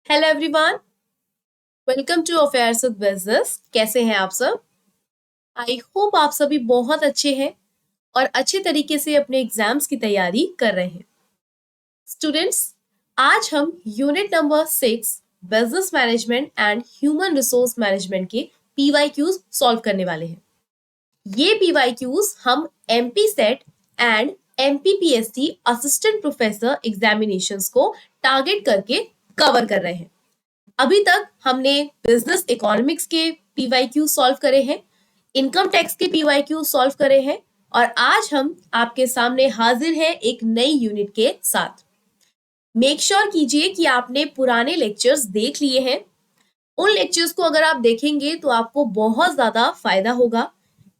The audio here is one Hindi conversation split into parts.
Hello everyone, welcome to affairs with business. कैसे हैं आप सब? आई होप आप सभी बहुत अच्छे हैं और अच्छे तरीके से अपने एग्जाम्स की तैयारी कर रहे हैं। स्टूडेंट्स, आज हम unit number 6 business management and human resource management के पीवाईक्यूज सॉल्व करने वाले हैं। ये पीवाईक्यूज हम MP set and MPPSC assistant professor examinations को टारगेट करके कवर कर रहे हैं। अभी तक हमने बिजनेस इकोनॉमिक्स के पीवाईक्यू सॉल्व करे हैं, इनकम टैक्स के पीवाईक्यू सॉल्व करे हैं और आज हम आपके सामने हाजिर हैं एक नई यूनिट के साथ। मेक श्योर कीजिए कि आपने पुराने लेक्चर्स देख लिए हैं। उन लेक्चर्स को अगर आप देखेंगे तो आपको बहुत ज्यादा फायदा होगा,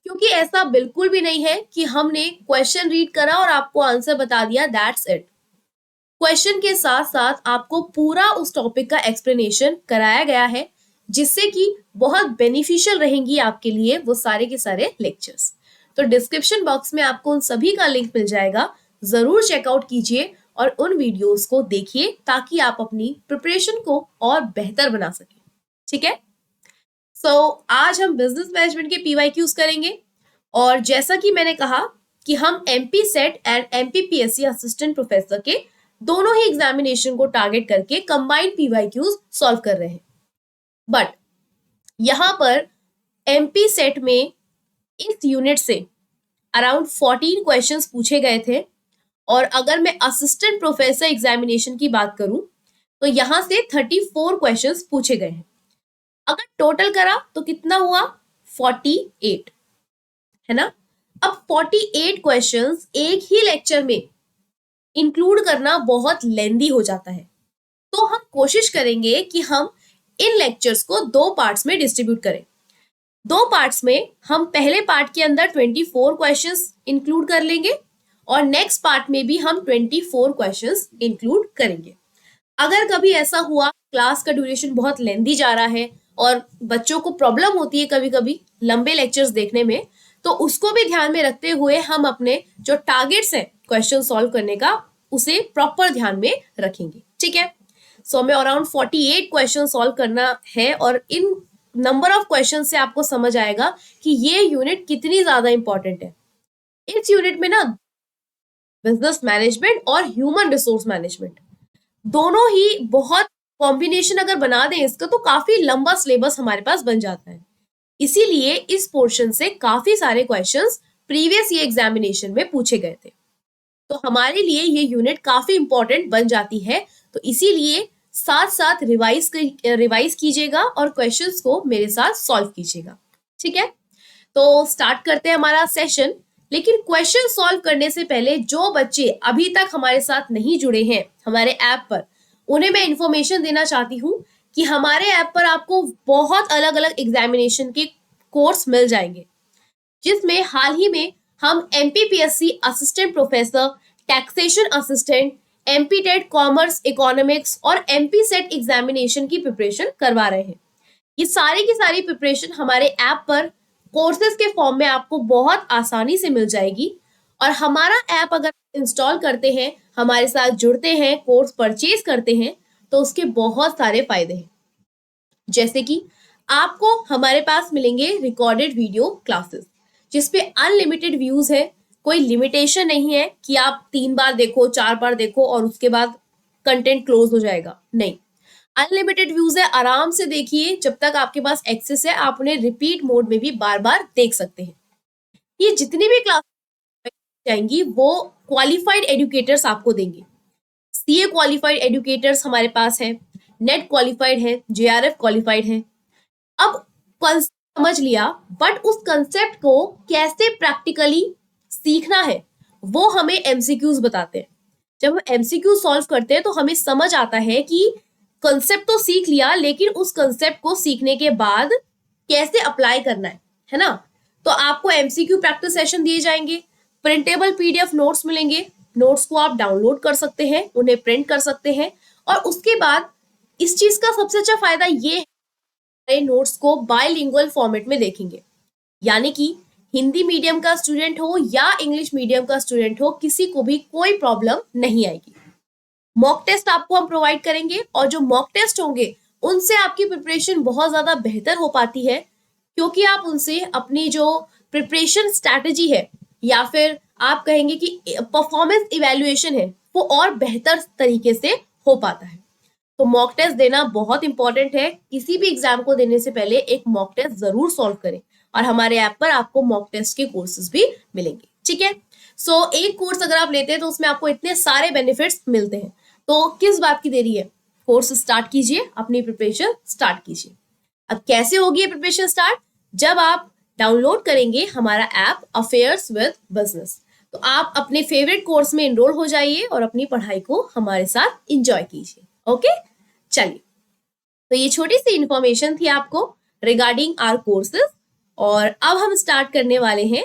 क्योंकि ऐसा बिल्कुल भी नहीं है कि हमने क्वेश्चन रीड करा और आपको आंसर बता दिया, दैट्स इट। क्वेश्चन के साथ साथ आपको पूरा उस टॉपिक का एक्सप्लेनेशन कराया गया है, जिससे कि बहुत बेनिफिशियल रहेंगी आपके लिए वो सारे के सारे लेक्चर्स। तो डिस्क्रिप्शन बॉक्स में आपको उन सभी का लिंक मिल जाएगा, जरूर चेकआउट कीजिए और उन वीडियोस को देखिए ताकि आप अपनी प्रिपरेशन को और बेहतर बना सकें। ठीक है? आज हम बिजनेस मैनेजमेंट के पीवाईक्यूज करेंगे और जैसा कि मैंने कहा कि हम MP set and MPPSC assistant professor के दोनों ही एग्जामिनेशन को टारगेट करके कंबाइंड पीवाईक्यूज सॉल्व कर रहे हैं। बट यहां पर एमपी सेट में इस यूनिट से अराउंड 14 क्वेश्चंस पूछे गए थे और अगर मैं असिस्टेंट प्रोफेसर एग्जामिनेशन की बात करूं तो यहां से 34 क्वेश्चंस पूछे गए हैं। अगर टोटल करा तो कितना हुआ? 48, है ना? अब 48 क्वेश्चंस एक ही लेक्चर में इंक्लूड करना बहुत लेंदी हो जाता है, तो हम कोशिश करेंगे कि हम इन लेक्चर्स को दो पार्ट्स में डिस्ट्रीब्यूट करें। दो पार्ट्स में हम पहले पार्ट के अंदर 24 क्वेश्चंस इंक्लूड कर लेंगे और नेक्स्ट पार्ट में भी हम 24 क्वेश्चंस इंक्लूड करेंगे। अगर कभी ऐसा हुआ क्लास का ड्यूरेशन बहुत लेंदी जा रहा है और बच्चों को प्रॉब्लम होती है कभी कभी लंबे लेक्चर्स देखने में, तो उसको भी ध्यान में रखते हुए हम अपने जो टारगेट्स हैं क्वेश्चन सॉल्व करने का, उसे प्रॉपर ध्यान में रखेंगे। ठीक है? हमें अराउंड 48 क्वेश्चन सॉल्व करना है और इन नंबर ऑफ क्वेश्चन से आपको समझ आएगा कि ये यूनिट कितनी ज्यादा इंपॉर्टेंट है। इस यूनिट में ना बिजनेस मैनेजमेंट और ह्यूमन रिसोर्स मैनेजमेंट दोनों ही बहुत कॉम्बिनेशन अगर बना दें इसका तो काफी लंबा सिलेबस हमारे पास बन जाता है। इसीलिए इस पोर्शन से काफी सारे क्वेश्चंस प्रीवियस ईयर एग्जामिनेशन में पूछे गए थे, तो हमारे लिए ये यूनिट काफी इंपॉर्टेंट बन जाती है। तो इसीलिए साथ साथ रिवाइज कीजिएगा और क्वेश्चंस को मेरे साथ सॉल्व कीजिएगा। ठीक है? तो स्टार्ट करते हैं हमारा सेशन। लेकिन क्वेश्चन सॉल्व करने से पहले जो बच्चे अभी तक हमारे साथ नहीं जुड़े हैं हमारे ऐप पर, उन्हें मैं इंफॉर्मेशन देना चाहती हूँ कि हमारे ऐप पर आपको बहुत अलग अलग एग्जामिनेशन के कोर्स मिल जाएंगे, जिसमें हाल ही में हम MPPSC assistant professor, taxation assistant, MP TET commerce economics और एमपी सेट एग्जामिनेशन की प्रिपरेशन करवा रहे हैं। ये सारी की सारी प्रिपरेशन हमारे ऐप पर कोर्सेज के फॉर्म में आपको बहुत आसानी से मिल जाएगी। और हमारा ऐप अगर इंस्टॉल करते हैं, हमारे साथ जुड़ते हैं, कोर्स परचेज करते हैं, तो उसके बहुत सारे फायदे हैं। जैसे कि आपको हमारे पास मिलेंगे रिकॉर्डेड वीडियो क्लासेस, जिसपे अनलिमिटेड व्यूज है। कोई लिमिटेशन नहीं है कि आप 3 बार देखो, 4 बार देखो और उसके बाद कंटेंट क्लोज हो जाएगा। नहीं, अनलिमिटेड व्यूज है, आराम से देखिए, जब तक आपके पास एक्सेस है आप उन्हें रिपीट मोड में भी बार बार देख सकते हैं। ये जितनी भी क्लास जाएंगी वो क्वालिफाइड एजुकेटर्स आपको देंगे। सीए क्वालिफाइड एजुकेटर्स हमारे पास है, नेट क्वालिफाइड है, जेआरएफ क्वालिफाइड है। अब कंसेप्ट समझ लिया, बट उस कंसेप्ट को कैसे प्रैक्टिकली सीखना है वो हमें एमसीक्यूज बताते हैं। जब हम एमसीक्यू सॉल्व करते हैं तो हमें समझ आता है कि कंसेप्ट तो सीख लिया, लेकिन उस कंसेप्ट को सीखने के बाद कैसे अप्लाई करना है ना? तो आपको एमसीक्यू प्रैक्टिस सेशन दिए जाएंगे, प्रिंटेबल पीडीएफ नोट्स मिलेंगे। नोट्स को आप डाउनलोड कर सकते हैं, उन्हें प्रिंट कर सकते हैं और उसके बाद इस चीज का सबसे अच्छा फायदा ये है, नोट्स को बायलिंगुअल फॉर्मेट में देखेंगे, यानी कि हिंदी मीडियम का स्टूडेंट हो या इंग्लिश मीडियम का स्टूडेंट हो, किसी को भी कोई प्रॉब्लम नहीं आएगी। मॉक टेस्ट आपको हम प्रोवाइड करेंगे और जो मॉक टेस्ट होंगे उनसे आपकी प्रिपरेशन बहुत ज्यादा बेहतर हो पाती है, क्योंकि आप उनसे अपनी जो प्रिपरेशन स्ट्रैटेजी है या फिर आप कहेंगे कि परफॉर्मेंस इवैल्यूएशन है वो और बेहतर तरीके से हो पाता है। तो मॉक टेस्ट देना बहुत इंपॉर्टेंट है। किसी भी एग्जाम को देने से पहले एक मॉक टेस्ट जरूर सॉल्व करें और हमारे ऐप पर आपको मॉक टेस्ट के कोर्सेज भी मिलेंगे। ठीक है, सो एक कोर्स अगर आप लेते हैं तो उसमें आपको इतने सारे बेनिफिट्स मिलते हैं, तो किस बात की देरी है, कोर्स स्टार्ट कीजिए, अपनी प्रिपरेशन स्टार्ट कीजिए। अब कैसे होगी ये प्रिपरेशन स्टार्ट? जब आप डाउनलोड करेंगे हमारा ऐप अफेयर्स विद बिजनेस, तो आप अपने फेवरेट कोर्स में एनरोल हो जाइए और अपनी पढ़ाई को हमारे साथ एंजॉय कीजिए। ओके, चलिए, तो ये छोटी सी इंफॉर्मेशन थी आपको रिगार्डिंग आवर कोर्सेज, और अब हम स्टार्ट करने वाले हैं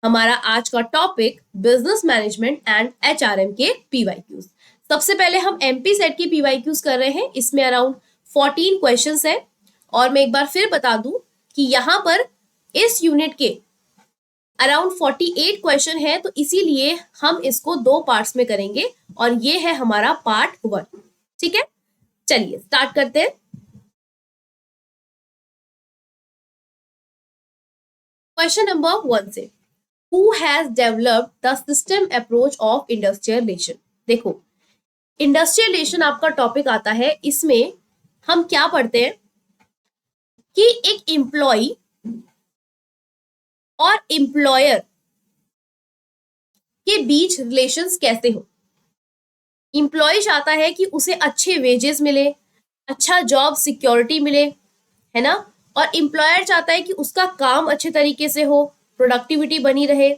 हमारा आज का topic business management and HRM के पीवाईक्यूज। सबसे पहले हम एमपी सेट की पीवाईक्यूज कर रहे हैं, इसमें अराउंड 14 क्वेश्चंस है। और मैं एक बार फिर बता दूं कि यहाँ पर इस यूनिट के अराउंड 48 क्वेश्चन है, तो इसीलिए हम इसको 2 पार्ट्स में करेंगे और ये है हमारा पार्ट 1। ठीक है, चलिए स्टार्ट करते हैं। क्वेश्चन नंबर 1 से, who has developed the system approach of industrial relation. देखो, इंडस्ट्रियल रिलेशन आपका टॉपिक आता है, इसमें हम क्या पढ़ते हैं कि एक एम्प्लॉय और एम्प्लॉयर के बीच रिलेशंस कैसे हो। एम्प्लॉय चाहता है कि उसे अच्छे वेजेस मिले, अच्छा जॉब सिक्योरिटी मिले, है ना, और एम्प्लॉयर चाहता है कि उसका काम अच्छे तरीके से हो, प्रोडक्टिविटी बनी रहे,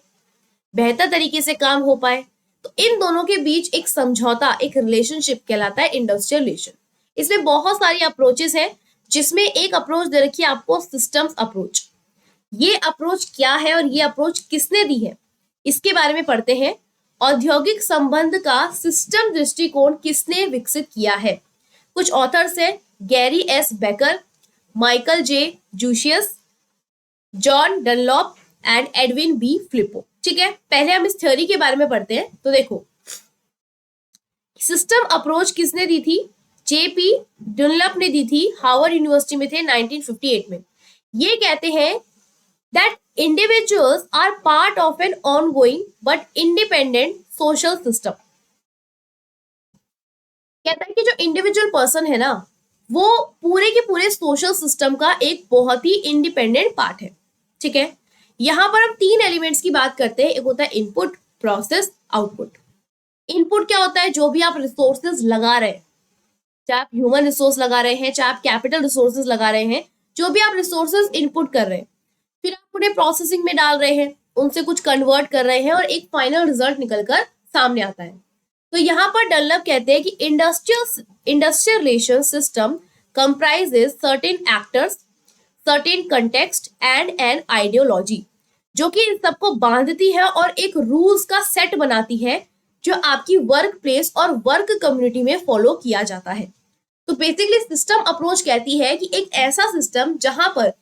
बेहतर तरीके से काम हो पाए। तो इन दोनों के बीच एक समझौता, एक रिलेशनशिप कहलाता है इंडस्ट्रियल रिलेशन। इसमें बहुत सारी अप्रोचेस हैं, जिसमें एक अप्रोच दे रखी है आपको सिस्टम्स अप्रोच। ये अप्रोच क्या है और ये अप्रोच किसने दी है, इसके बारे में पढ़ते हैं। औद्योगिक संबंध का सिस्टम दृष्टिकोण किसने विकसित किया है? कुछ ऑथर्स है, Gary S Becker, Michael J Jucius, John Dunlop and Edwin B Flippo. ठीक है, पहले हम इस थ्योरी के बारे में पढ़ते हैं। तो देखो, सिस्टम अप्रोच किसने दी थी? जेपी डनलॉप ने दी थी, हार्वर्ड यूनिवर्सिटी में थे 1958 में। ये कहते हैं that individuals are part of an ongoing but independent social system। कहता है कि जो इंडिविजुअल पर्सन है ना, वो पूरे के पूरे सोशल सिस्टम का एक बहुत ही इंडिपेंडेंट पार्ट है। ठीक है, यहां पर हम 3 एलिमेंट्स की बात करते हैं। एक होता है इनपुट, प्रोसेस, आउटपुट। इनपुट क्या होता है? जो भी आप रिसोर्सेज लगा रहे हैं, चाहे आप ह्यूमन रिसोर्स लगा रहे हैं, चाहे आप कैपिटल रिसोर्सेज लगा रहे हैं, जो भी आप रिसोर्सेज इनपुट कर रहे हैं, फिर आप उन्हें प्रोसेसिंग में डाल रहे हैं, उनसे कुछ कन्वर्ट कर रहे हैं और एक फाइनल रिजल्ट निकलकर सामने आता है। तो यहाँ पर डनलप कहते हैं कि industrial relation system comprises certain actors, certain context and an ideology, जो कि इन सबको बांधती है और एक रूल्स का सेट बनाती है, जो आपकी वर्क प्लेस और वर्क कम्युनिटी में फॉलो किया जाता है। तो बेसिकली सिस्टम अप्रोच कहती है कि एक ऐसा सिस्टम जहां पर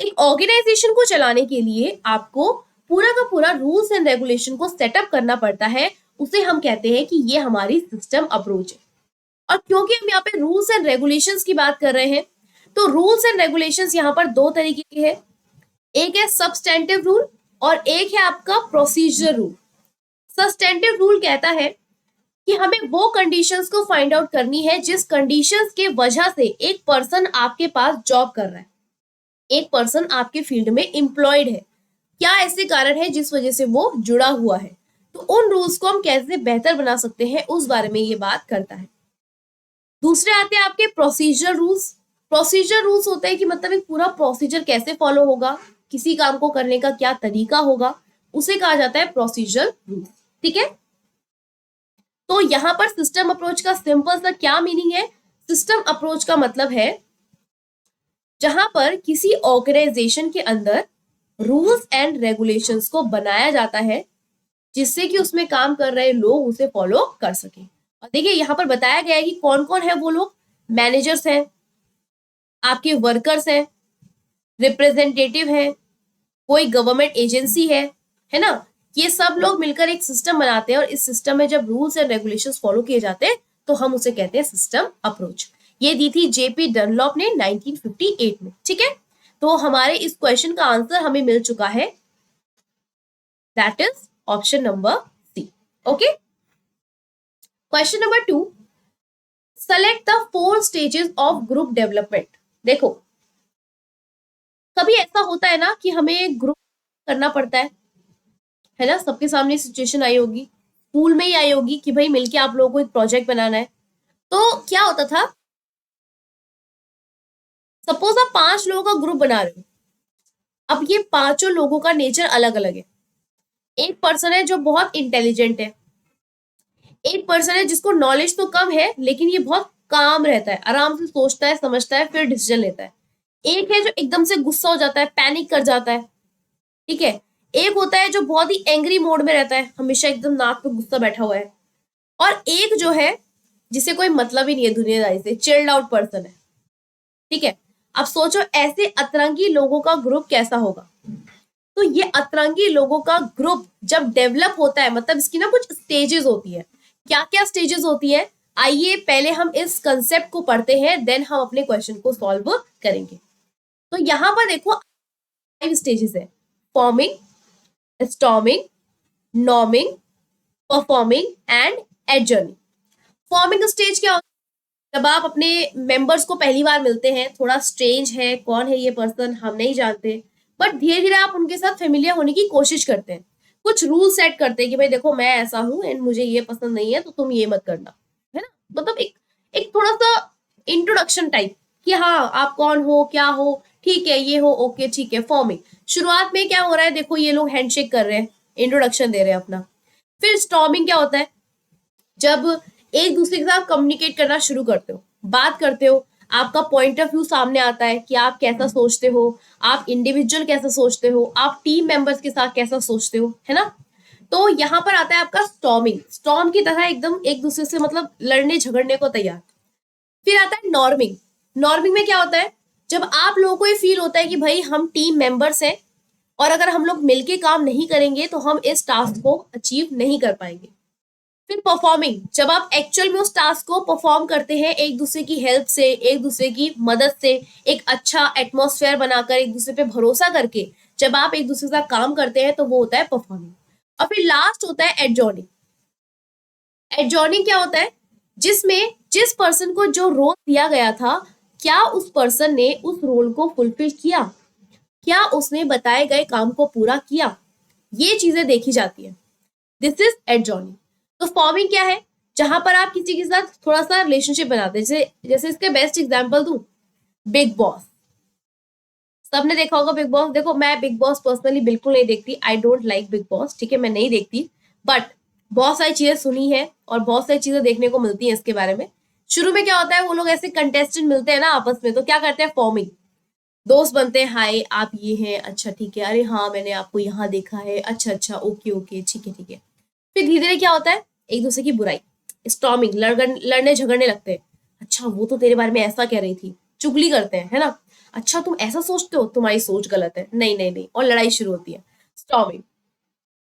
एक ऑर्गेनाइजेशन को चलाने के लिए आपको पूरा का पूरा रूल्स एंड रेगुलेशन को सेटअप करना पड़ता है, उसे हम कहते हैं कि ये हमारी सिस्टम अप्रोच है। और क्योंकि हम यहाँ पे रूल्स एंड रेगुलेशंस की बात कर रहे हैं, तो रूल्स एंड रेगुलेशंस यहाँ पर 2 तरीके के हैं। एक है सबस्टेंटिव रूल और एक है आपका प्रोसीजर रूल। सबस्टेंटिव रूल कहता है कि हमें वो कंडीशंस को फाइंड आउट करनी है जिस कंडीशंस के वजह से एक पर्सन आपके पास जॉब कर रहा है, एक पर्सन आपके फील्ड में एम्प्लॉयड है, क्या ऐसे कारण है जिस वजह से वो जुड़ा हुआ है। तो उन रूल्स को हम कैसे बेहतर बना सकते हैं, उस बारे में ये बात करता है। दूसरे आते हैं आपके प्रोसीजर रूल्स। प्रोसीजर रूल्स होते हैं कि मतलब एक पूरा प्रोसीजर कैसे फॉलो होगा, किसी काम को करने का क्या तरीका होगा, उसे कहा जाता है प्रोसीजर रूल्स। ठीक है, तो यहां पर सिस्टम अप्रोच का सिंपल सा क्या मीनिंग है? सिस्टम अप्रोच का मतलब है जहां पर किसी ऑर्गेनाइजेशन के अंदर रूल्स एंड रेगुलेशंस को बनाया जाता है जिससे कि उसमें काम कर रहे लोग उसे फॉलो कर सके। और देखिए यहाँ पर बताया गया है कि कौन कौन है वो लोग। मैनेजर्स हैं, आपके वर्कर्स हैं, रिप्रेजेंटेटिव है, कोई गवर्नमेंट एजेंसी है ना, ये सब लोग मिलकर एक सिस्टम बनाते हैं और इस सिस्टम में जब रूल्स एंड रेगुलेशंस फॉलो किए जाते हैं तो हम उसे कहते हैं सिस्टम अप्रोच। ये दी थी जेपी डनलॉप ने 1958 में। ठीक है, तो हमारे इस क्वेश्चन का आंसर हमें मिल चुका है, that is option number C. Okay, question number 2, select the 4 stages of group development. देखो, कभी ऐसा होता है ना कि हमें ग्रुप करना पड़ता है ना, सबके सामने सिचुएशन आई होगी, स्कूल में ही आई होगी कि भाई मिलके आप लोगों को एक प्रोजेक्ट बनाना है। तो क्या होता था, सपोज आप 5 लोगों का ग्रुप बना रहे हो। अब ये पांचों लोगों का नेचर अलग अलग है। एक पर्सन है जो बहुत इंटेलिजेंट है, एक पर्सन है जिसको नॉलेज तो कम है लेकिन ये बहुत काम रहता है, आराम से सोचता है, समझता है, फिर डिसीजन लेता है। एक है जो एकदम से गुस्सा हो जाता है, पैनिक कर जाता है। ठीक है, एक होता है जो बहुत ही एंग्री मोड में रहता है, हमेशा एकदम नाक पे गुस्सा बैठा हुआ है। और एक जो है जिसे कोई मतलब ही नहीं है दुनियादारी से, चिल्ड आउट पर्सन है। ठीक है, अब सोचो ऐसे अतरंगी लोगों का ग्रुप कैसा होगा। तो ये अतरंगी लोगों का ग्रुप जब डेवलप होता है, मतलब इसकी ना कुछ स्टेजेस होती है। क्या क्या स्टेजेस होती है, आइए पहले हम इस कंसेप्ट को पढ़ते हैं, देन हम अपने क्वेश्चन को सॉल्व करेंगे। तो यहां पर देखो 5 स्टेजेस है, forming, storming, norming, performing and एडजर्निंग। Forming stage क्या होता है, जब आप अपने मेंबर्स को पहली बार मिलते हैं, थोड़ा स्ट्रेंज है, कौन है ये पर्सन हम नहीं जानते, बट धीरे धीरे आप उनके साथ फेमिलियर होने की कोशिश करते हैं। कुछ रूल सेट करते हैं कि भाई देखो मैं ऐसा हूं एंड मुझे ये पसंद नहीं है तो तुम ये मत करना, है ना। मतलब एक एक थोड़ा सा इंट्रोडक्शन टाइप कि हाँ आप कौन हो, क्या हो, ठीक है ये हो, ओके ठीक है। फॉर्मिंग, शुरुआत में क्या हो रहा है, देखो ये लोग हैंडशेक कर रहे हैं, इंट्रोडक्शन दे रहे हैं अपना। फिर स्टॉर्मिंग क्या होता है, जब एक दूसरे के साथ कम्युनिकेट करना शुरू करते हो, बात करते हो, आपका पॉइंट ऑफ व्यू सामने आता है कि आप कैसा सोचते हो, आप इंडिविजुअल कैसा सोचते हो, आप टीम मेंबर्स के साथ कैसा सोचते हो, है ना। तो यहाँ पर आता है आपका स्टॉर्मिंग, स्टॉर्म की तरह एकदम एक दूसरे से मतलब लड़ने झगड़ने को तैयार। फिर आता है नॉर्मिंग। नॉर्मिंग में क्या होता है, जब आप लोगों को ये फील होता है कि भाई हम टीम मेंबर्स हैं और अगर हम लोग मिलके काम नहीं करेंगे तो हम इस टास्क को अचीव नहीं कर पाएंगे। फिर परफॉर्मिंग, जब आप एक्चुअल में उस टास्क को परफॉर्म करते हैं, एक दूसरे की हेल्प से, एक दूसरे की मदद से, एक अच्छा एटमॉस्फेयर बनाकर, एक दूसरे पे भरोसा करके जब आप एक दूसरे के साथ काम करते हैं तो वो होता है परफॉर्मिंग। और फिर लास्ट होता है एडजॉर्निंग। एडजॉर्निंग क्या होता है, जिसमें जिस पर्सन को जो रोल दिया गया था, क्या उस पर्सन ने उस रोल को फुलफिल किया, क्या उसने बताए गए काम को पूरा किया, ये चीजें देखी जाती है। This is adjourning. तो फॉर्मिंग क्या है, जहां पर आप किसी के साथ थोड़ा सा रिलेशनशिप बनाते हैं, जैसे जैसे इसके बेस्ट एग्जांपल दूं, बिग बॉस। सबने देखा होगा बिग बॉस। देखो मैं बिग बॉस पर्सनली बिल्कुल नहीं देखती, I don't like big boss, ठीक है, मैं नहीं देखती। बट बहुत सारी चीजें सुनी है और बहुत सारी चीजें देखने को मिलती हैं इसके बारे में। शुरू में क्या होता है, वो लोग ऐसे कंटेस्टेंट मिलते हैं ना आपस में, तो क्या करते हैं, फॉर्मिंग, दोस्त बनते हैं, हाय आप ये हैं, अच्छा ठीक है, अरे हाँ मैंने आपको यहाँ देखा है, अच्छा अच्छा ओके ओके ठीक है ठीक है। फिर धीरे धीरे क्या होता है, एक दूसरे की बुराई, स्टॉर्मिंग, लड़ने झगड़ने लगते हैं। अच्छा वो तो तेरे बारे में ऐसा कह रही थी, चुगली करते हैं, है ना। अच्छा तुम ऐसा सोचते हो, तुम्हारी सोच गलत है, नहीं नहीं नहीं, और लड़ाई शुरू होती है। स्टॉर्मिंग,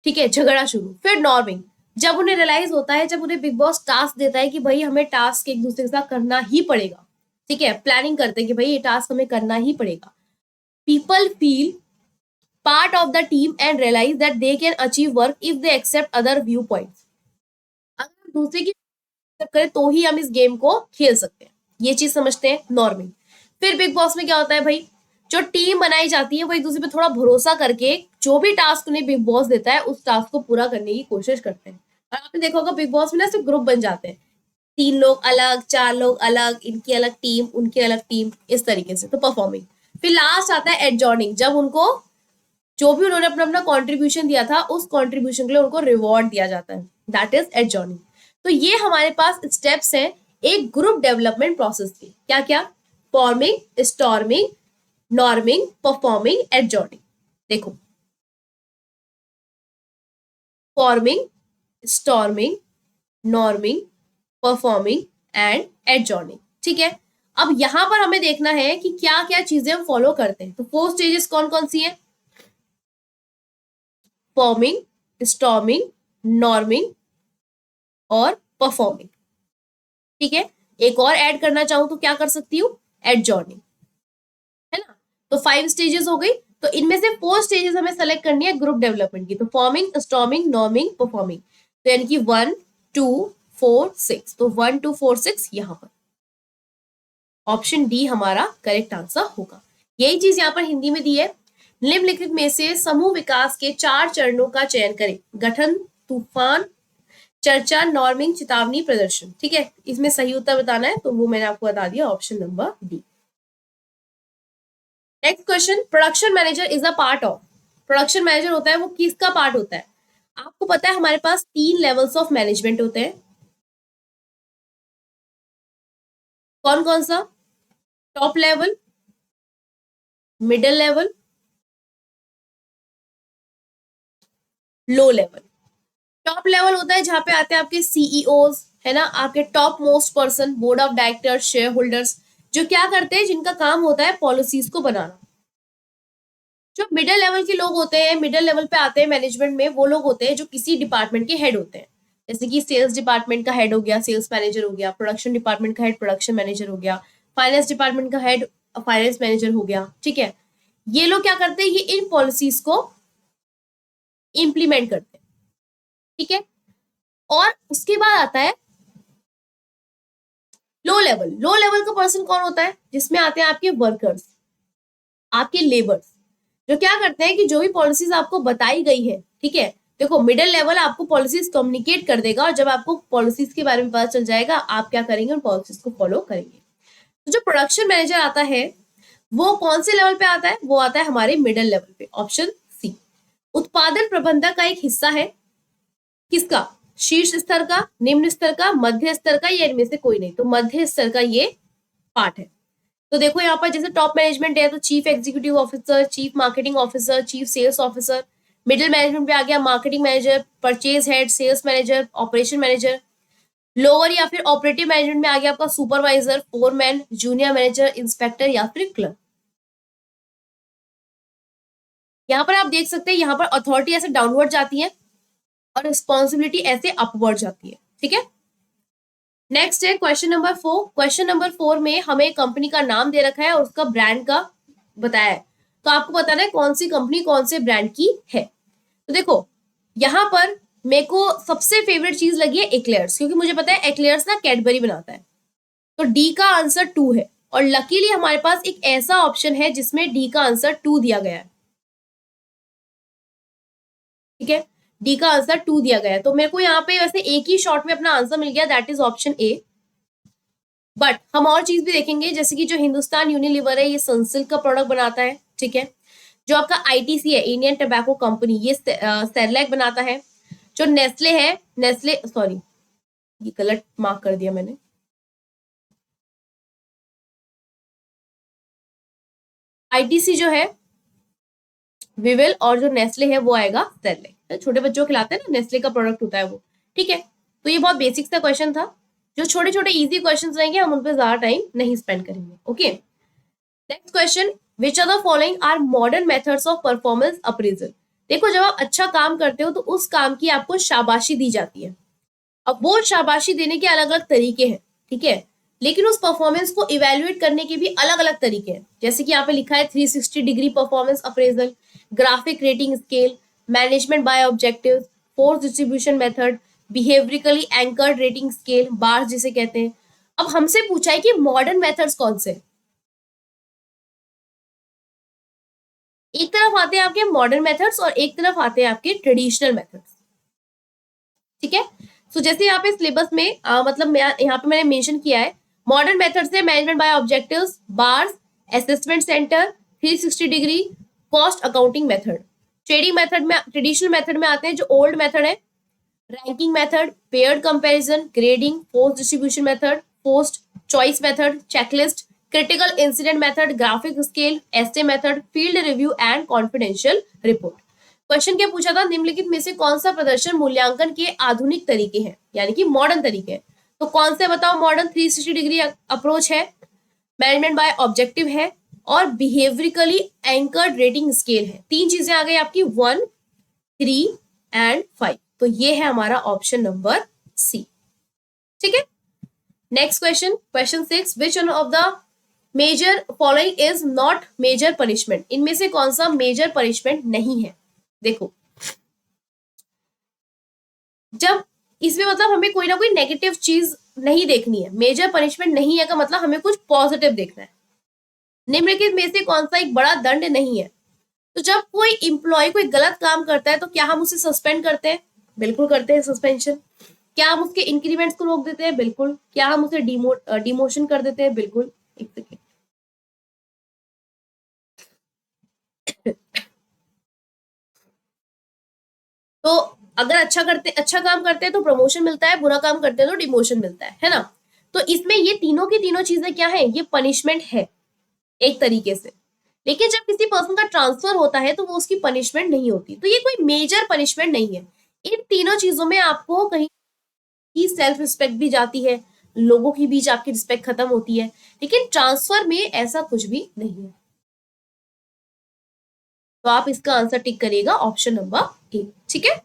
ठीक है, झगड़ा शुरू। फिर नॉर्मिंग, जब उन्हें रियलाइज होता है, जब उन्हें बिग बॉस टास्क देता है कि भाई हमें टास्क एक दूसरे के साथ करना ही पड़ेगा, ठीक है, प्लानिंग करते हैं कि भाई ये टास्क हमें करना ही पड़ेगा। People feel part of the team and realize that they can achieve work if they accept other viewpoints। अगर हम दूसरे की accept करें तो ही हम इस गेम को खेल सकते हैं, ये चीज समझते हैं, नॉर्मिंग। फिर बिग बॉस में क्या होता है भाई, जो टीम बनाई जाती है वो एक दूसरे पे थोड़ा भरोसा करके जो भी टास्क उन्हें बिग बॉस देता है उस टास्क को पूरा करने की कोशिश करते हैं। और आपने देखा होगा बिग बॉस में ना सिर्फ ग्रुप बन जाते हैं, 3 लोग अलग, 4 लोग अलग, इनकी अलग टीम, उनकी अलग टीम, इस तरीके से। तो परफॉर्मिंग। फिर लास्ट आता है एडजॉर्निंग, जब उनको जो भी उन्होंने अपना अपना कंट्रीब्यूशन दिया था उस कंट्रीब्यूशन के लिए उनको रिवॉर्ड दिया जाता है, दैट इज एडजॉर्निंग। तो ये हमारे पास स्टेप्स हैं एक ग्रुप डेवलपमेंट प्रोसेस के, क्या क्या, forming, storming, norming, performing, adjourning. देखो, forming, storming, norming, performing and adjourning, ठीक है। अब यहां पर हमें देखना है कि क्या क्या चीजें हम फॉलो करते हैं। तो 4 स्टेजेस कौन कौन सी हैं, फॉर्मिंग, स्टॉर्मिंग, नॉर्मिंग और परफॉर्मिंग। ठीक है, एक और ऐड करना चाहूं तो क्या कर सकती हूँ, एडजॉर्निंग, है ना। तो 5 स्टेजेस हो गई। तो इनमें से 4 स्टेजेस हमें सेलेक्ट करनी है ग्रुप डेवलपमेंट की। तो फॉर्मिंग, स्टॉर्मिंग, नॉर्मिंग, परफॉर्मिंग। तो यानी कि 1 2 4 6। तो 1 2 4 6 यहां पर ऑप्शन डी हमारा करेक्ट आंसर होगा। यही चीज यहाँ पर हिंदी में दी है। निम्नलिखित में से समूह विकास के 4 चरणों का चयन करें। गठन, तूफान, चर्चा, नॉर्मिंग, चेतावनी, प्रदर्शन। ठीक है, इसमें सही उत्तर बताना है, तो वो मैंने आपको बता दिया, option number D. Next question, production manager is a part of. Production manager होता है वो किसका पार्ट होता है? आपको पता है हमारे पास 3 लेवल्स ऑफ मैनेजमेंट होते हैं। कौन कौन सा? Top level, middle level, low level. Top level होता है जहां पे आते हैं आपके सीईओज, है ना, आपके top most person, board of directors, share holders, जो क्या करते हैं, जिनका काम होता है पॉलिसीज को बनाना। जो मिडिल लेवल के लोग होते हैं, मिडिल लेवल पे आते हैं मैनेजमेंट में, वो लोग होते हैं जो किसी डिपार्टमेंट के हेड होते हैं। जैसे कि सेल्स डिपार्टमेंट का हेड हो गया, सेल्स मैनेजर हो गया, प्रोडक्शन डिपार्टमेंट का हेड प्रोडक्शन मैनेजर हो गया, फाइनेंस डिपार्टमेंट का हेड फाइनेंस मैनेजर हो गया। ठीक है, ये लोग क्या करते हैं, ये इन पॉलिसीज को इम्प्लीमेंट करते हैं। ठीक है, और उसके बाद आता है लो लेवल। लो लेवल का पर्सन कौन होता है? जिसमें आते हैं आपके वर्कर्स, आपके लेबर्स, जो क्या करते हैं कि जो भी पॉलिसीज आपको बताई गई है, ठीक है, देखो मिडिल लेवल आपको पॉलिसीज कम्युनिकेट कर देगा, और जब आपको पॉलिसीज के बारे में पता चल जाएगा, आप क्या करेंगे, उन पॉलिसीज को फॉलो करेंगे। तो जो प्रोडक्शन मैनेजर आता है वो कौन से लेवल पे आता है? वो आता है हमारे मिडिल लेवल पे, ऑप्शन सी। उत्पादन प्रबंधक का एक हिस्सा है, किसका? शीर्ष स्तर का, निम्न स्तर का, मध्य स्तर का, या इनमें से कोई नहीं। तो मध्य स्तर का ये पार्ट है। तो देखो यहाँ पर जैसे टॉप मैनेजमेंट है तो chief executive officer, chief marketing officer, chief sales officer. Middle management पे आ गया marketing manager, purchase head, sales manager, operation manager. Lower या फिर ऑपरेटिव मैनेजमेंट में आ गया आपका supervisor, foreman, junior manager, inspector या फिर क्लर्क। यहाँ पर आप देख सकते हैं, यहाँ पर अथॉरिटी ऐसे डाउनवर्ड जाती है और रिस्पॉन्सिबिलिटी ऐसे अपवर्ड जाती है। ठीक है, नेक्स्ट है क्वेश्चन नंबर 4। क्वेश्चन नंबर 4 में हमें कंपनी का नाम दे रखा है और उसका ब्रांड का बताया है। तो आपको बताना है कौन सी कंपनी कौन से ब्रांड की है। तो देखो यहाँ पर मेरे को सबसे फेवरेट चीज लगी है एक्लेयर्स, क्योंकि मुझे पता है एक्लेयर्स ना कैडबरी बनाता है। तो डी का आंसर 2 है, और लकीली हमारे पास एक ऐसा ऑप्शन है जिसमें डी का आंसर 2 दिया गया है। ठीक है, डी का आंसर 2 दिया गया है, तो मेरे को यहाँ पे वैसे एक ही शॉट में अपना आंसर मिल गया, that is option A. But हम और चीज भी देखेंगे, जैसे कि जो हिंदुस्तान यूनिलीवर है ये सनसिल्क का प्रोडक्ट बनाता है। ठीक है, जो आपका आईटीसी है, इंडियन टोबैको कंपनी, ये सेरेलैक बनाता है। जो नेस्ले है, नेस्ले, सॉरी ये गलत मार्क कर दिया मैंने, आईटीसी जो है विवेल, और जो नेस्ले है वो आएगा सेरेलैक। छोटे बच्चों को खिलाते हैं ना, नेस्ले का प्रोडक्ट होता है वो। ठीक है, तो ये बहुत बेसिक सा क्वेश्चन था। जो छोटे छोटे इजी क्वेश्चन रहेंगे हम उन पर ज्यादा टाइम नहीं स्पेंड करेंगे। Okay, next question, which are the following are modern methods of performance appraisal. देखो जब आप अच्छा काम करते हो तो उस काम की आपको शाबाशी दी जाती है। अब वो शाबाशी देने के अलग अलग तरीके हैं। ठीक है, लेकिन उस परफॉर्मेंस को इवेल्युएट करने के भी अलग अलग तरीके हैं। जैसे कि यहाँ पे लिखा है 360 degree performance appraisal, graphic rating scale, management by objective, force distribution method, behaviourally anchored rating scale, bars जिसे कहते हैं। अब हमसे पूछा है कि मॉडर्न मेथड्स कौन से। एक तरफ आते हैं आपके मॉडर्न मेथड्स और एक तरफ आते हैं आपके ट्रेडिशनल मेथड्स। ठीक है, सो जैसे यहाँ पे सिलेबस में मतलब यहाँ पे मैंने मेंशन किया है, मॉडर्न मेथड्स है management by objectives, BARS, assessment centre, 360 degree, cost accounting method. Trading method में, ट्रेडिशनल मेथड में आते हैं जो ओल्ड मेथड है, ranking method, paired comparison, grading, force distribution method, post choice method, checklist, critical incident method, graphic scale, essay method, field review and confidential report. Question क्या पूछा था, निम्नलिखित में से कौन सा प्रदर्शन मूल्यांकन के आधुनिक तरीके हैं, यानी कि मॉडर्न तरीके हैं। तो कौन से बताओ, मॉडर्न 360 डिग्री अप्रोच है, मैनेजमेंट बाय ऑब्जेक्टिव है, और बिहेवियरली एंकर्ड रेटिंग स्केल है। तीन चीजें आ गई आपकी, 1 3 एंड 5। तो ये है हमारा ऑप्शन नंबर सी। ठीक है, next question, question 6, which one of the major following is not major punishment. इनमें से कौन सा मेजर पनिशमेंट नहीं है। देखो, जब इसमें मतलब हमें कोई ना कोई नेगेटिव चीज नहीं देखनी है, मेजर पनिशमेंट नहीं है का मतलब हमें कुछ पॉजिटिव देखना है। निम्नलिखित में से कौन सा एक बड़ा दंड नहीं है। तो जब कोई इंप्लॉय कोई गलत काम करता है तो क्या हम उसे सस्पेंड करते हैं? बिल्कुल करते हैं सस्पेंशन। क्या हम उसके इंक्रीमेंट्स को रोक देते हैं? बिल्कुल। क्या हम उसे डिमोशन कर देते हैं? बिल्कुल। एक सेकेंड, तो अगर अच्छा काम करते हैं तो प्रमोशन मिलता है, बुरा काम करते हैं तो डिमोशन मिलता है ना। तो इसमें ये तीनों की तीनों चीजें क्या है, ये पनिशमेंट है एक तरीके से। लेकिन जब किसी पर्सन का ट्रांसफर होता है तो वो उसकी पनिशमेंट नहीं होती, तो ये कोई मेजर पनिशमेंट नहीं है। इन तीनों चीजों में आपको कहीं की सेल्फ रिस्पेक्ट भी जाती है, लोगों के बीच आपकी रिस्पेक्ट खत्म होती है, लेकिन ट्रांसफर में ऐसा कुछ भी नहीं है। तो आप इसका आंसर टिक करिएगा ऑप्शन नंबर ए। ठीक है,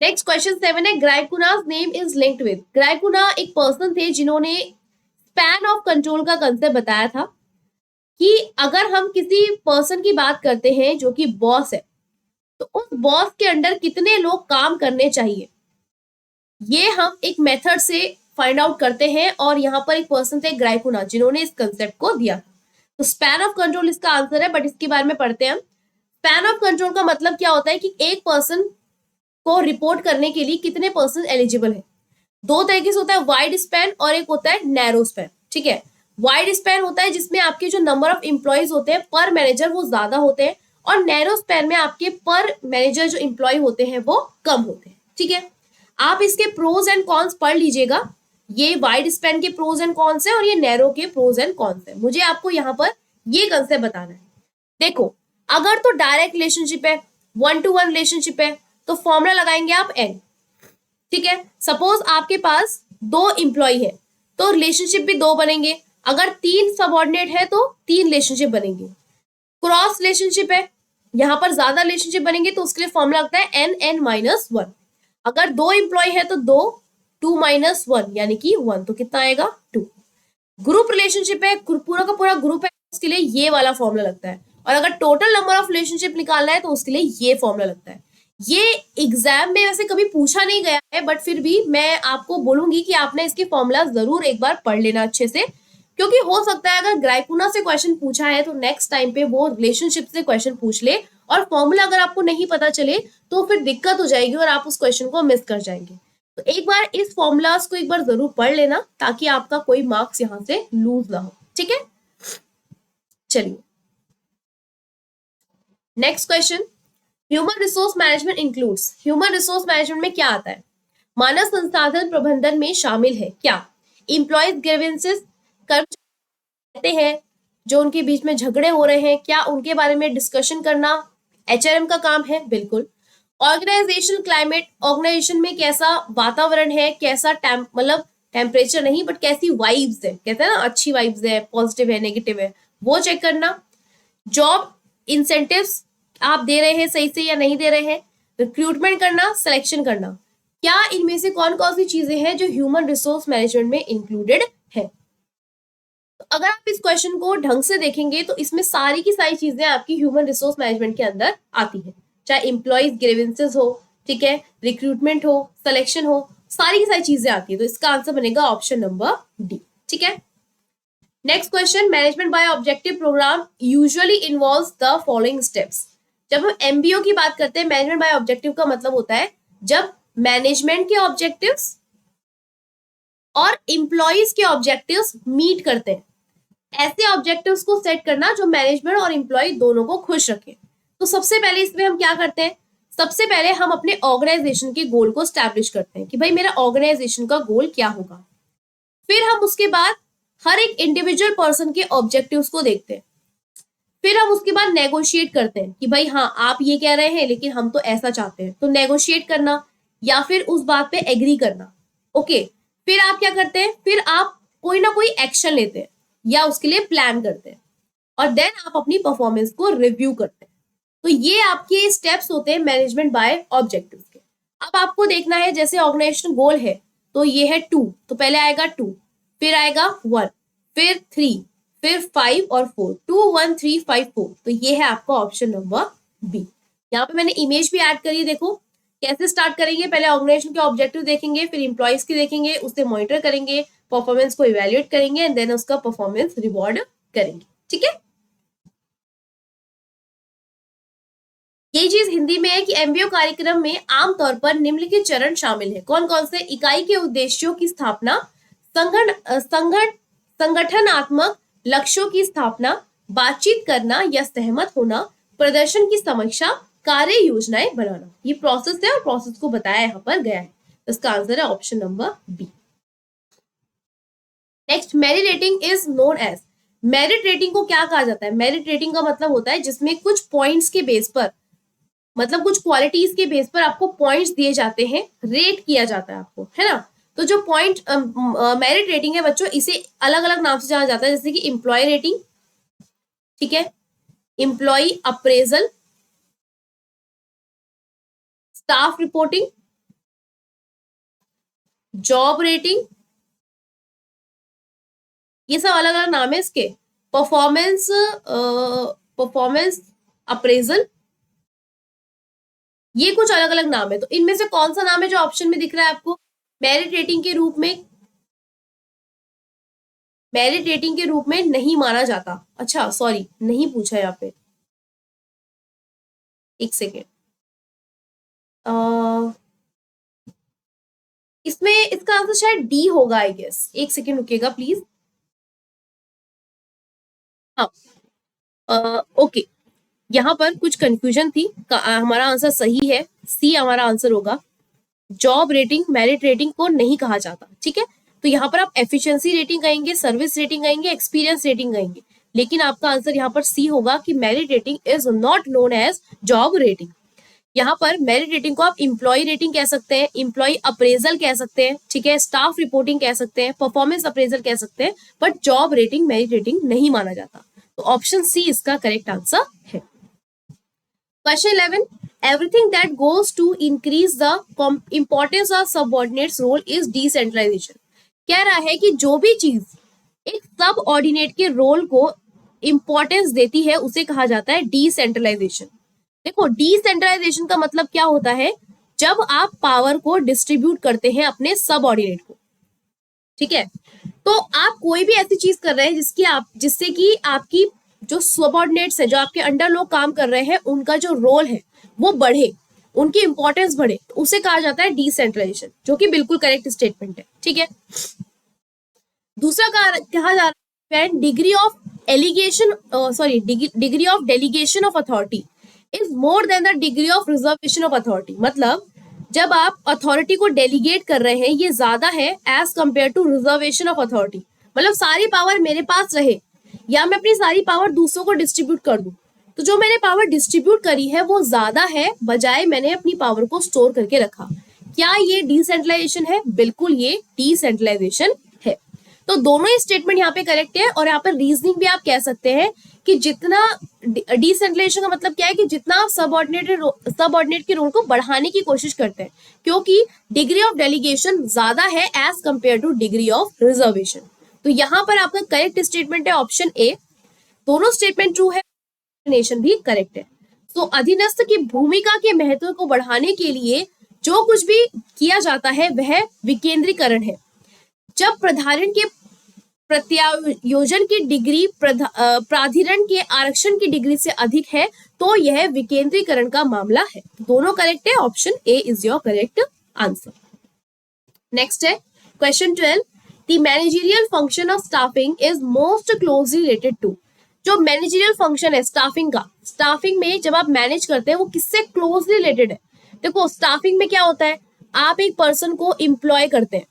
नेक्स्ट क्वेश्चन 7 है, ग्राइकुनास नेम इज लिंक्ड विद। ग्राइकुना एक पर्सन थे जिन्होंने स्पैन ऑफ कंट्रोल का कंसेप्ट बताया था कि अगर हम किसी पर्सन की बात करते हैं जो कि बॉस है, तो उस बॉस के अंडर कितने लोग काम करने चाहिए, ये हम एक मेथड से फाइंड आउट करते हैं। और यहाँ पर एक पर्सन थे ग्राइकुना जिन्होंने इस कंसेप्ट को दिया। तो स्पैन ऑफ कंट्रोल इसका आंसर है, बट इसके बारे में पढ़ते हैं हम। स्पैन ऑफ कंट्रोल का मतलब क्या होता है कि एक पर्सन को रिपोर्ट करने के लिए कितने पर्सन एलिजिबल है। दो तरीके से होता है, वाइड स्पैन और एक होता है नैरो स्पैन। ठीक है, वाइड स्पैन होता है जिसमें आपके जो नंबर ऑफ एम्प्लॉयज होते हैं पर मैनेजर वो ज्यादा होते हैं, और नैरो स्पैन में आपके पर मैनेजर जो एम्प्लॉय होते हैं वो कम होते हैं। ठीक है, आप इसके प्रोज एंड कॉन्स पढ़ लीजिएगा। ये वाइड स्पैन के प्रोज एंड कॉन्स है और ये नैरो के प्रोज एंड कॉन्स है। मुझे आपको यहाँ पर ये कंसेप्ट बताना है। देखो, अगर तो डायरेक्ट रिलेशनशिप है, 1-to-1 रिलेशनशिप है, तो फॉर्मूला लगाएंगे आप एन। ठीक है, सपोज आपके पास 2 इंप्लॉय है तो रिलेशनशिप भी 2 बनेंगे। अगर 3 सबऑर्डिनेट है तो 3 रिलेशनशिप बनेंगे। क्रॉस रिलेशनशिप है, यहां पर ज्यादा रिलेशनशिप बनेंगे तो उसके लिए फॉर्मूला लगता है n(n-1). अगर 2 इंप्लॉय है तो 2, 2-1 यानी कि 1, तो कितना आएगा 2। ग्रुप रिलेशनशिप है, पूरा का पूरा ग्रुप है, उसके लिए ये वाला फॉर्मूला लगता है। और अगर टोटल नंबर ऑफ रिलेशनशिप निकालना है तो उसके लिए ये फॉर्मूला लगता है। ये एग्जाम में वैसे कभी पूछा नहीं गया है, बट फिर भी मैं आपको बोलूंगी कि आपने इसके फॉर्मूला जरूर एक बार पढ़ लेना अच्छे से, क्योंकि हो सकता है अगर ग्राइकुना से क्वेश्चन पूछा है तो नेक्स्ट टाइम पे वो रिलेशनशिप से क्वेश्चन पूछ ले, और फॉर्मूला अगर आपको नहीं पता चले तो फिर दिक्कत हो जाएगी और आप उस क्वेश्चन को मिस कर जाएंगे। तो एक बार इस फॉर्मूलाज को एक बार जरूर पढ़ लेना ताकि आपका कोई मार्क्स यहां से लूज ना हो। ठीक है, चलिए next question, human resource management includes. Human resource management में क्या आता है? मानव संसाधन प्रबंधन में शामिल है क्या? इंप्लॉयज ग्रीवेंसेस, कर्मचारी कहते हैं जो उनके बीच में झगड़े हो रहे हैं, क्या उनके बारे में डिस्कशन करना एचआरएम का काम है? बिल्कुल। ऑर्गेनाइजेशन क्लाइमेट, ऑर्गेनाइजेशन में कैसा वातावरण है, कैसा मतलब टेम्परेचर नहीं बट कैसी वाइब्स है, कहते हैं ना अच्छी वाइब्स है, पॉजिटिव है, नेगेटिव है, वो चेक करना। जॉब इंसेंटिव्स आप दे रहे हैं सही से या नहीं दे रहे हैं, रिक्रूटमेंट करना, सिलेक्शन करना, क्या इनमें से कौन कौन सी चीजें हैं जो ह्यूमन रिसोर्स मैनेजमेंट में इंक्लूडेड है। तो अगर आप इस क्वेश्चन को ढंग से देखेंगे तो इसमें सारी की सारी चीजें आपकी ह्यूमन रिसोर्स मैनेजमेंट के अंदर आती है, चाहे इंप्लॉइज ग्रीवेंसेस हो, ठीक है, रिक्रूटमेंट हो, सिलेक्शन हो, सारी की सारी चीजें आती है। तो इसका आंसर बनेगा ऑप्शन नंबर डी। ठीक है, next question, management by objective program usually involves the following steps. जब हम एमबीओ की बात करते हैं, मैनेजमेंट बाय ऑब्जेक्टिव का मतलब होता है जब मैनेजमेंट के ऑब्जेक्टिव्स और इंप्लॉइज के ऑब्जेक्टिव्स मीट करते हैं, ऐसे ऑब्जेक्टिव्स को सेट करना जो मैनेजमेंट और इंप्लॉय दोनों को खुश रखे। तो सबसे पहले इसमें हम क्या करते हैं, सबसे पहले हम अपने ऑर्गेनाइजेशन के गोल को स्टैब्लिश करते हैं कि भाई मेरा ऑर्गेनाइजेशन का गोल क्या होगा। फिर हम उसके बाद हर एक इंडिविजुअल पर्सन के ऑब्जेक्टिव्स को देखते हैं। फिर हम उसके बाद नेगोशिएट करते हैं कि भाई हाँ आप ये कह रहे हैं लेकिन हम तो ऐसा चाहते हैं, तो नेगोशिएट करना या फिर उस बात पे एग्री करना। ओके, फिर आप क्या करते हैं, फिर आप कोई ना कोई एक्शन लेते हैं या उसके लिए प्लान करते हैं, और देन आप अपनी परफॉर्मेंस को रिव्यू करते हैं। तो ये आपके स्टेप्स होते हैं मैनेजमेंट बाय ऑब्जेक्टिव्स के। अब आपको देखना है, जैसे ऑर्गेनाइजेशन गोल है तो ये है 2, तो पहले आएगा 2, फिर आएगा 1, फिर 3, फिर 5 और 4, 2 1 3 5 4, तो ये है आपका ऑप्शन नंबर बी। यहाँ पे मैंने इमेज भी ऐड करी है, देखो कैसे स्टार्ट करेंगे। पहले ऑर्गेनाइजेशन के ऑब्जेक्टिव देखेंगे, फिर इंप्लॉइज की देखेंगे, उससे मॉनिटर करेंगे, परफॉर्मेंस को इवेल्युएट करेंगे एंड देन उसका परफॉर्मेंस रिवॉर्ड करेंगे। ठीक है, यही चीज हिंदी में है कि एमबीओ कार्यक्रम में आमतौर पर निम्नलिखित चरण शामिल है। कौन कौन से? इकाई के उद्देश्यों की स्थापना, संगठनात्मक लक्ष्यों की स्थापना, बातचीत करना या सहमत होना, प्रदर्शन की समीक्षा, कार्य योजनाएं बनाना। ये प्रोसेस है और प्रोसेस को बताया यहाँ पर गया है। इसका आंसर है option number B. Next, merit rating is known as. Merit rating को क्या कहा जाता है? मेरिट रेटिंग का मतलब होता है जिसमें कुछ पॉइंट्स के बेस पर, मतलब कुछ क्वालिटीज के बेस पर आपको पॉइंट्स दिए जाते हैं, रेट किया जाता है आपको, है ना। तो जो पॉइंट मेरिट रेटिंग है बच्चों, इसे अलग अलग नाम से जाना जाता है, जैसे कि एम्प्लॉय रेटिंग, ठीक है, employee appraisal, staff reporting, job rating, ये सब अलग अलग नाम है इसके। परफॉर्मेंस अप्रेजल, ये कुछ अलग अलग नाम है। तो इनमें से कौन सा नाम है जो ऑप्शन में दिख रहा है आपको? मेरिट रेटिंग के रूप में, मेरिट रेटिंग के रूप में नहीं माना जाता। अच्छा सॉरी, नहीं पूछा यहाँ पे, एक सेकेंड। इसमें इसका आंसर शायद डी होगा आई गेस। एक सेकेंड रुकिएगा प्लीज। हाँ, ओके, यहाँ पर कुछ कंफ्यूजन थी। हमारा आंसर सही है, सी हमारा आंसर होगा। जॉब रेटिंग मेरिट रेटिंग को नहीं कहा जाता, ठीक है। तो यहाँ पर आप एफिशिएंसी रेटिंग कहेंगे, सर्विस रेटिंग कहेंगे, एक्सपीरियंस रेटिंग कहेंगे, लेकिन आपका आंसर यहाँ पर सी होगा कि merit rating is not known as job rating. यहाँ पर मेरिट रेटिंग को आप इंप्लॉय रेटिंग कह सकते हैं, इंप्लॉय अप्रेजल कह सकते हैं, ठीक है, स्टाफ रिपोर्टिंग कह सकते हैं, परफॉर्मेंस अप्रेजल कह सकते हैं, but job rating merit rating नहीं माना जाता। तो ऑप्शन सी इसका करेक्ट आंसर है। Question 11, everything that goes to increase the importance of subordinates role is decentralization। कह रहा है कि जो भी चीज एक सब ऑर्डिनेट के रोल को इंपॉर्टेंस देती है उसे कहा जाता है डिसेंट्रलाइजेशन। देखो, डिसेंट्रलाइजेशन का मतलब क्या होता है? जब आप पावर को डिस्ट्रीब्यूट करते हैं अपने सब ऑर्डिनेट को, ठीक है। तो आप कोई भी ऐसी चीज कर रहे हैं जिससे कि आपकी जो सबऑर्डिनेट्स है, जो आपके अंडर लोग काम कर रहे हैं, उनका जो रोल है वो बढ़े, उनकी इंपॉर्टेंस बढ़े, तो उसे कहा जाता है डिसेंट्रलाइजेशन, जो कि बिल्कुल करेक्ट स्टेटमेंट है, ठीक है। दूसरा कहा जा रहा है degree of allegation, sorry, degree of delegation of authority is more than the degree of reservation of authority. मतलब जब आप अथॉरिटी को डेलीगेट कर रहे हैं, ये ज्यादा है as compare to reservation of authority. मतलब सारी पावर मेरे पास रहे या मैं अपनी सारी पावर दूसरों को डिस्ट्रीब्यूट कर दूं, तो जो मैंने पावर डिस्ट्रीब्यूट करी है वो ज्यादा है बजाय मैंने अपनी पावर को स्टोर करके रखा। क्या ये डिसेंट्रलाइजेशन है? बिल्कुल ये डिसेंट्रलाइजेशन है। तो दोनों ही स्टेटमेंट यहाँ पे करेक्ट है। और यहाँ पर रीजनिंग भी आप कह सकते हैं कि जितना डिसेंट्रलाइजेशन का मतलब क्या है कि जितना आप सबऑर्डिनेट के रोल को बढ़ाने की कोशिश करते हैं, क्योंकि डिग्री ऑफ डेलीगेशन ज्यादा है as compare to degree of reservation. तो यहाँ पर आपका करेक्ट स्टेटमेंट है ऑप्शन ए। दोनों स्टेटमेंट ट्रू है, एक्सप्लेनेशन भी करेक्ट है। तो अधीनस्थ की भूमिका के महत्व को बढ़ाने के लिए जो कुछ भी किया जाता है वह विकेंद्रीकरण है। जब प्राधिकरण के प्रत्यायोजन की डिग्री प्राधिकरण के आरक्षण की डिग्री से अधिक है तो यह विकेंद्रीकरण का मामला है। दोनों करेक्ट है, option A is your correct answer. Next है question 12, the managerial function of staffing is most closely related to. जो मैनेजरियल फंक्शन है स्टाफिंग का, स्टाफिंग में जब आप मैनेज करते हैं वो किससे क्लोजली रिलेटेड है? देखो, स्टाफिंग में क्या होता है, आप एक पर्सन को एम्प्लॉय करते हैं,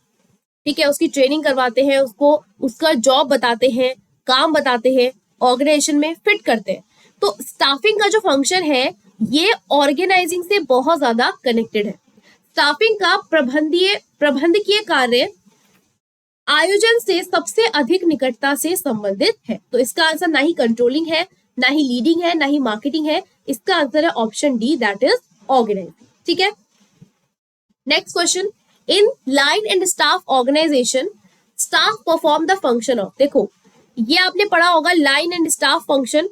ठीक है, उसकी ट्रेनिंग करवाते हैं, उसको उसका जॉब बताते हैं, काम बताते हैं, ऑर्गेनाइजेशन में फिट करते हैं। तो स्टाफिंग का जो फंक्शन है ये ऑर्गेनाइजिंग से बहुत ज्यादा कनेक्टेड है। स्टाफिंग का प्रबंधकीय कार्य आयोजन से सबसे अधिक निकटता से संबंधित है। तो इसका आंसर ना ही कंट्रोलिंग है, ना ही लीडिंग है, ना ही मार्केटिंग है, इसका आंसर है option D, that is organising. ठीक है, next question, in line and staff organisation staff perform the function of, देखो ये आपने पढ़ा होगा लाइन एंड स्टाफ फंक्शन,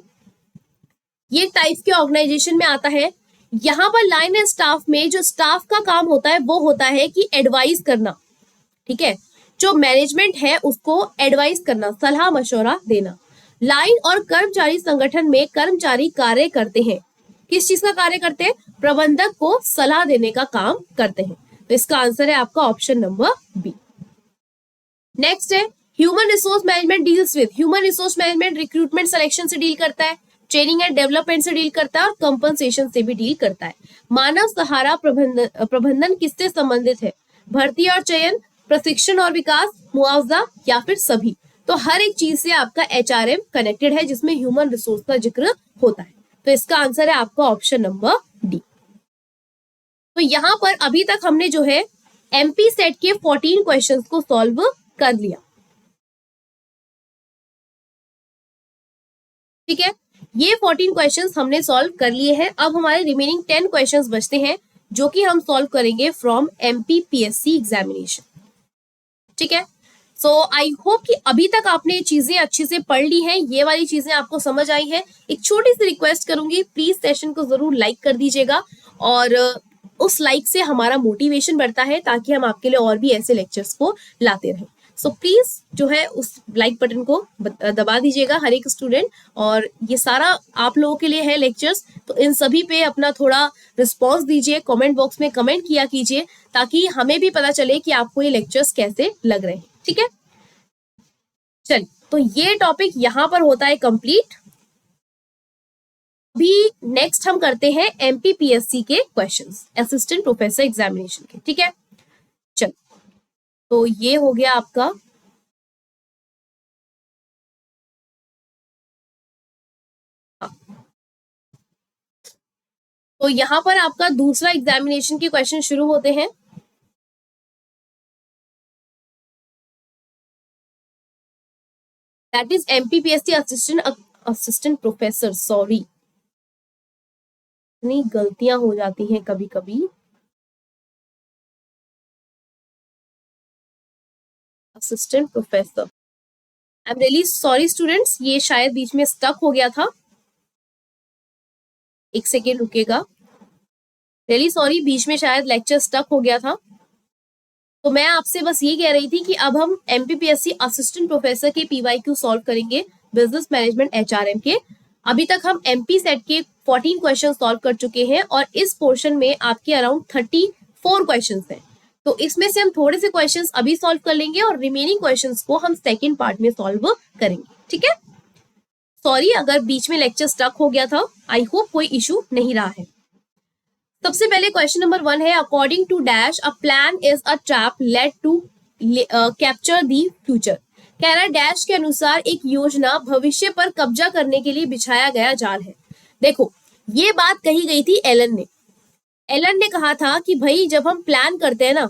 ये टाइप के ऑर्गेनाइजेशन में आता है। यहां पर लाइन एंड स्टाफ में जो स्टाफ का काम होता है वो होता है कि एडवाइस करना, ठीक है, जो मैनेजमेंट है उसको एडवाइस करना, सलाह मशवरा देना। लाइन और कर्मचारी संगठन में कर्मचारी कार्य करते हैं, किस चीज का कार्य करते हैं, प्रबंधक को सलाह देने का काम करते हैं। तो इसका आंसर है आपका ऑप्शन नंबर बी। नेक्स्ट है human resource management deals with, human resource management recruitment selection से डील करता है, ट्रेनिंग एंड डेवलपमेंट से डील करता है और कंपनसेशन से भी डील करता है। मानव सहारा प्रबंधन किससे संबंधित है, भर्ती और चयन, प्रशिक्षण और विकास, मुआवजा या फिर सभी। तो हर एक चीज से आपका एचआरएम कनेक्टेड है जिसमें ह्यूमन रिसोर्स का जिक्र होता है। तो इसका आंसर है आपका ऑप्शन नंबर डी। तो यहां पर अभी तक हमने जो है एमपी सेट के 14 क्वेश्चंस को सॉल्व कर लिया। ठीक है, ये 14 क्वेश्चंस हमने सॉल्व कर लिए हैं। अब हमारे रिमेनिंग 10 क्वेश्चंस बचते हैं जो कि हम सॉल्व करेंगे फ्रॉम एमपीपीएससी एग्जामिनेशन। ठीक है, सो आई होप कि अभी तक आपने ये चीजें अच्छे से पढ़ ली हैं, ये वाली चीजें आपको समझ आई हैं। एक छोटी सी रिक्वेस्ट करूंगी, प्लीज सेशन को जरूर लाइक कर दीजिएगा और उस लाइक से हमारा मोटिवेशन बढ़ता है ताकि हम आपके लिए और भी ऐसे लेक्चर्स को लाते रहें। सो प्लीज जो है उस लाइक बटन को दबा दीजिएगा हर एक स्टूडेंट, और ये सारा आप लोगों के लिए है लेक्चर्स, तो इन सभी पे अपना थोड़ा रिस्पॉन्स दीजिए, कमेंट बॉक्स में कमेंट किया कीजिए ताकि हमें भी पता चले कि आपको ये लेक्चर्स कैसे लग रहे हैं। ठीक है, चलिए तो ये टॉपिक यहां पर होता है कंप्लीट। अभी नेक्स्ट हम करते हैं एमपीपीएससी के क्वेश्चंस, असिस्टेंट प्रोफेसर एग्जामिनेशन के। ठीक है, चल तो ये हो गया आपका तो यहां पर आपका दूसरा एग्जामिनेशन के क्वेश्चन शुरू होते हैं। That is MPPSC assistant professor, sorry इतनी गलतियां हो जाती हैं कभी कभी। Assistant professor, I am really sorry students, ये शायद बीच में स्टक हो गया था, एक सेकेंड रुकेगा, रियली सॉरी, बीच में शायद लेक्चर स्टक हो गया था। तो मैं आपसे बस ये कह रही थी कि अब हम एमपीपीएससी असिस्टेंट प्रोफेसर के पीवाईक्यू सॉल्व करेंगे, बिजनेस मैनेजमेंट एचआरएम के। अभी तक हम एमपी सेट के 14 क्वेश्चन सॉल्व कर चुके हैं और इस पोर्शन में आपके अराउंड 34 क्वेश्चंस हैं। तो इसमें से हम थोड़े से क्वेश्चंस अभी सॉल्व कर लेंगे और रिमेनिंग क्वेश्चंस को हम सेकेंड पार्ट में सॉल्व करेंगे। ठीक है, सॉरी अगर बीच में लेक्चर स्टक हो गया था, आई होप कोई इशू नहीं रहा है। सबसे पहले क्वेश्चन नंबर 1 है, according to dash a plan is a trap led to capture the future. कह रहा है डैश के अनुसार एक योजना भविष्य पर कब्जा करने के लिए बिछाया गया जाल है। देखो ये बात कही गई थी एलन ने। एलन ने कहा था कि भाई जब हम प्लान करते हैं ना,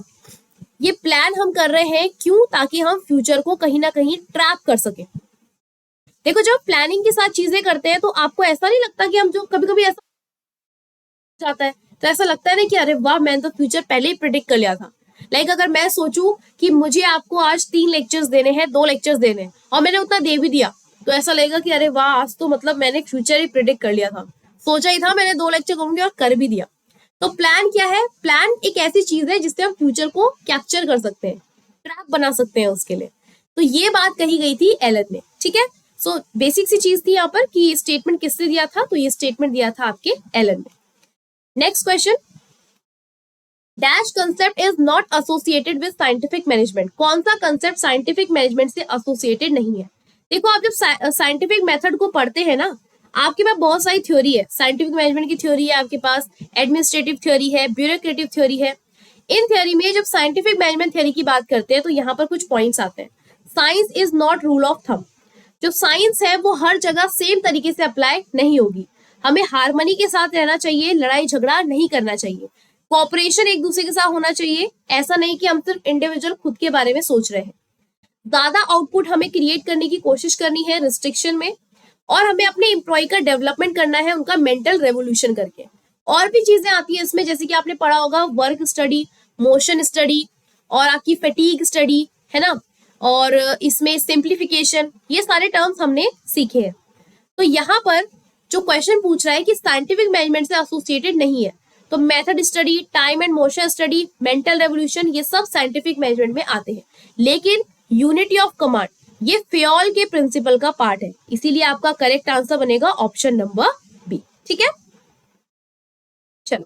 ये प्लान हम कर रहे हैं क्यों, ताकि हम फ्यूचर को कहीं ना कहीं ट्रैप कर सके। देखो जब प्लानिंग के साथ चीजें करते हैं तो आपको ऐसा नहीं लगता कि हम जो कभी कभी ऐसा जाता है तो ऐसा लगता है ना कि अरे वाह मैंने तो फ्यूचर पहले ही प्रिडिक्ट कर लिया था। लाइक अगर मैं सोचूं कि मुझे आपको आज 3 लेक्चर्स देने हैं, 2 लेक्चर्स देने हैं और मैंने उतना दे भी दिया, तो ऐसा लगेगा कि अरे वाह आज तो मतलब मैंने फ्यूचर ही प्रिडिक्ट कर लिया था, सोचा ही था मैंने 2 लेक्चर करूंगी और कर भी दिया। तो प्लान क्या है, प्लान एक ऐसी चीज है जिससे हम फ्यूचर को कैप्चर कर सकते हैं, ट्रैप बना सकते हैं उसके लिए। तो ये बात कही गई थी एलन ने। ठीक है, सो बेसिक सी चीज थी यहाँ पर कि स्टेटमेंट किसने दिया था, तो ये स्टेटमेंट दिया था आपके एलन ने। Next question, dash concept is not associated with scientific management. कौन सा कंसेप्ट साइंटिफिक मैनेजमेंट से एसोसिएटेड नहीं है। देखो आप जब साइंटिफिक मेथड को पढ़ते हैं ना, आपके पास बहुत सारी थ्योरी है, साइंटिफिक मैनेजमेंट की थ्योरी है, आपके पास एडमिनिस्ट्रेटिव थ्योरी है, ब्यूरोक्रेटिव थ्योरी है। इन थ्योरी में जब साइंटिफिक मैनेजमेंट थ्योरी की बात करते हैं तो यहाँ पर कुछ पॉइंट्स आते हैं। Science is not rule of thumb. जो साइंस है वो हर जगह सेम तरीके से अप्लाई नहीं होगी। हमें हार्मनी के साथ रहना चाहिए, लड़ाई झगड़ा नहीं करना चाहिए, कोऑपरेशन एक दूसरे के साथ होना चाहिए। ऐसा नहीं कि हम सिर्फ इंडिविजुअल खुद के बारे में सोच रहे हैं। ज्यादा आउटपुट हमें क्रिएट करने की कोशिश करनी है रिस्ट्रिक्शन में, और हमें अपने एम्प्लॉय का डेवलपमेंट करना है उनका मेंटल रेवोल्यूशन करके। और भी चीजें आती है इसमें, जैसे कि आपने पढ़ा होगा वर्क स्टडी, मोशन स्टडी और आपकी फटीग स्टडी, है ना, और इसमें सिंप्लीफिकेशन, ये सारे टर्म्स हमने सीखे हैं। तो यहाँ पर जो क्वेश्चन पूछ रहा है कि साइंटिफिक मैनेजमेंट से एसोसिएटेड नहीं है, तो method study, time and motion study, mental revolution, ये सब साइंटिफिक मैनेजमेंट में आते हैं। लेकिन यूनिटी ऑफ कमांड ये फ्योल के प्रिंसिपल का पार्ट है, इसीलिए आपका करेक्ट आंसर बनेगा ऑप्शन नंबर बी। ठीक है, चलो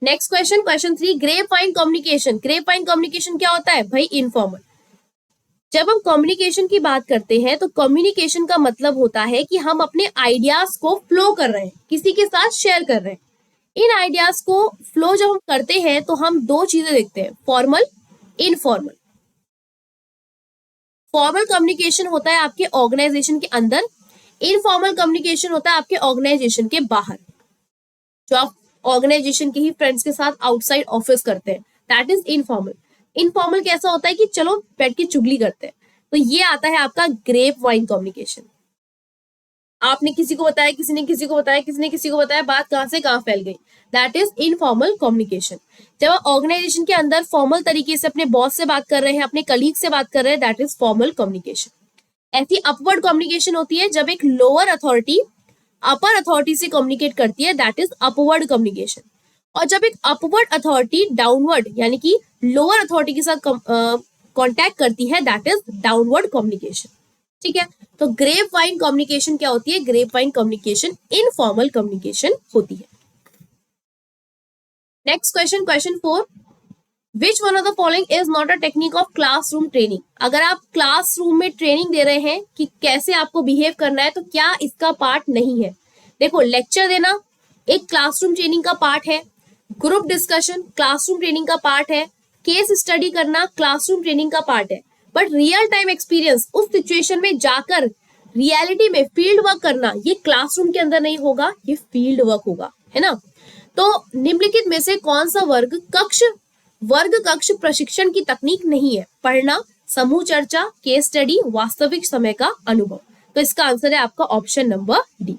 next question, question 3, grapevine communication. Grapevine communication क्या होता है भाई? इनफॉर्मल। जब हम कम्युनिकेशन की बात करते हैं तो कम्युनिकेशन का मतलब होता है कि हम अपने आइडियाज को फ्लो कर रहे हैं, किसी के साथ शेयर कर रहे हैं। इन आइडियाज को फ्लो जब हम करते हैं तो हम दो चीजें देखते हैं, फॉर्मल, इनफॉर्मल। फॉर्मल कम्युनिकेशन होता है आपके ऑर्गेनाइजेशन के अंदर, इनफॉर्मल कम्युनिकेशन होता है आपके ऑर्गेनाइजेशन के बाहर, जो आप ऑर्गेनाइजेशन के ही फ्रेंड्स के साथ आउटसाइड ऑफिस करते हैं, दैट इज इनफॉर्मल। इनफॉर्मल कैसा होता है कि चलो बैठ के चुगली करते हैं, तो ये आता है आपका ग्रेप वाइन कम्युनिकेशन। आपने किसी को बताया, किसी ने किसी को बताया, किसी ने किसी को बताया, बात कहां से कहां फैल गई, दैट इज इनफॉर्मल कम्युनिकेशन। जब आप ऑर्गेनाइजेशन के अंदर फॉर्मल तरीके से अपने बॉस से बात कर रहे हैं, अपने कलीग से बात कर रहे हैं, दैट इज फॉर्मल कम्युनिकेशन। ऐसी अपवर्ड कम्युनिकेशन होती है जब एक लोअर अथॉरिटी अपर अथॉरिटी से कम्युनिकेट करती है, दैट इज अपवर्ड कम्युनिकेशन। और जब एक अपवर्ड अथॉरिटी डाउनवर्ड यानी कि लोअर अथॉरिटी के साथ कांटेक्ट करती है, दैट इज डाउनवर्ड कम्युनिकेशन। ठीक है, तो ग्रेप वाइन कम्युनिकेशन क्या होती है? Grapevine communication informal communication होती है। Next question, question 4, which one of the following is not a technique of classroom training. अगर आप क्लासरूम में ट्रेनिंग दे रहे हैं कि कैसे आपको बिहेव करना है, तो क्या इसका पार्ट नहीं है? देखो, लेक्चर देना एक क्लासरूम ट्रेनिंग का पार्ट है, ग्रुप डिस्कशन क्लासरूम ट्रेनिंग का पार्ट है, केस स्टडी करना क्लासरूम ट्रेनिंग का पार्ट है, बट रियल टाइम एक्सपीरियंस, उस सिचुएशन में जाकर रियलिटी में फील्ड वर्क करना, ये क्लासरूम के अंदर नहीं होगा, ये फील्ड वर्क होगा, है ना। तो निम्नलिखित में से कौन सा वर्ग कक्ष प्रशिक्षण की तकनीक नहीं है? पढ़ना, समूह चर्चा, केस स्टडी, वास्तविक समय का अनुभव। तो इसका आंसर है आपका ऑप्शन नंबर डी।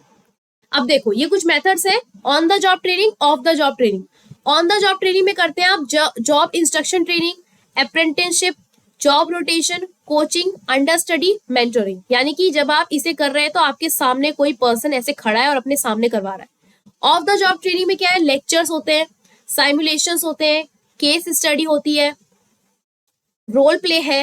अब देखो, ये कुछ मेथड्स है, on the job training, of the job training. On the job training में करते हैं आप job instruction training, apprenticeship, job rotation, coaching, under study, mentoring. यानी कि जब आप इसे कर रहे हैं तो आपके सामने कोई पर्सन ऐसे खड़ा है और अपने सामने करवा रहा है। ऑफ द जॉब ट्रेनिंग में क्या है? लेक्चर्स होते हैं, साइमुलेशंस होते हैं, केस स्टडी होती है, रोल प्ले है,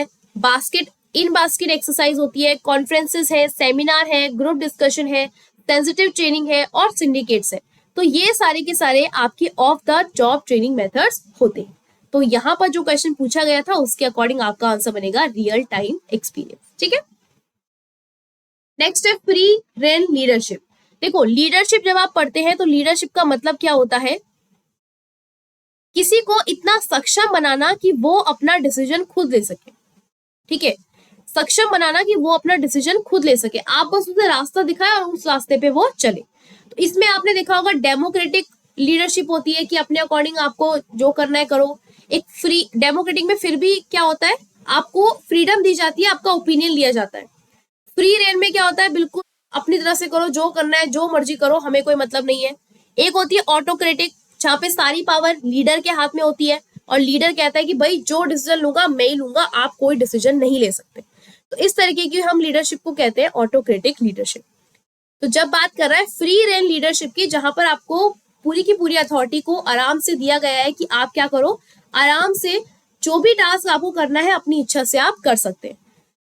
इन बास्केट एक्सरसाइज होती है, कॉन्फ्रेंसेस है, सेमिनार है, ग्रुप डिस्कशन है, सेंसिटिव ट्रेनिंग है और सिंडिकेट्स है। तो ये सारे के सारे आपके of the job training methods होते हैं। तो यहाँ पर जो क्वेश्चन पूछा गया था उसके अकॉर्डिंग आपका आंसर बनेगा रियल टाइम एक्सपीरियंस। ठीक है, नेक्स्ट है फ्री रेन लीडरशिप। देखो, लीडरशिप जब आप पढ़ते हैं तो लीडरशिप का मतलब क्या होता है? किसी को इतना सक्षम बनाना कि वो अपना डिसीजन खुद ले सके। ठीक है, सक्षम बनाना कि वो अपना डिसीजन खुद ले सके, आप बस उसे रास्ता दिखाए और उस रास्ते पे वो चले। तो इसमें आपने देखा होगा डेमोक्रेटिक लीडरशिप होती है कि अपने अकॉर्डिंग आपको जो करना है करो। एक फ्री डेमोक्रेटिक में फिर भी क्या होता है, आपको फ्रीडम दी जाती है, आपका ओपिनियन लिया जाता है। फ्री रेन में क्या होता है, बिल्कुल अपनी तरह से करो, जो करना है जो मर्जी करो, हमें कोई मतलब नहीं है। एक होती है ऑटोक्रेटिक, जहाँ पे सारी पावर लीडर के हाथ में होती है और लीडर कहता है कि भाई जो डिसीजन लूंगा मैं ही लूंगा, आप कोई डिसीजन नहीं ले सकते। तो इस तरीके की हम लीडरशिप को कहते हैं ऑटोक्रेटिक लीडरशिप। तो जब बात कर रहा है फ्री रेन लीडरशिप की, जहां पर आपको पूरी की पूरी अथॉरिटी को आराम से दिया गया है कि आप क्या करो, आराम से जो भी टास्क आपको करना है अपनी इच्छा से आप कर सकते हैं।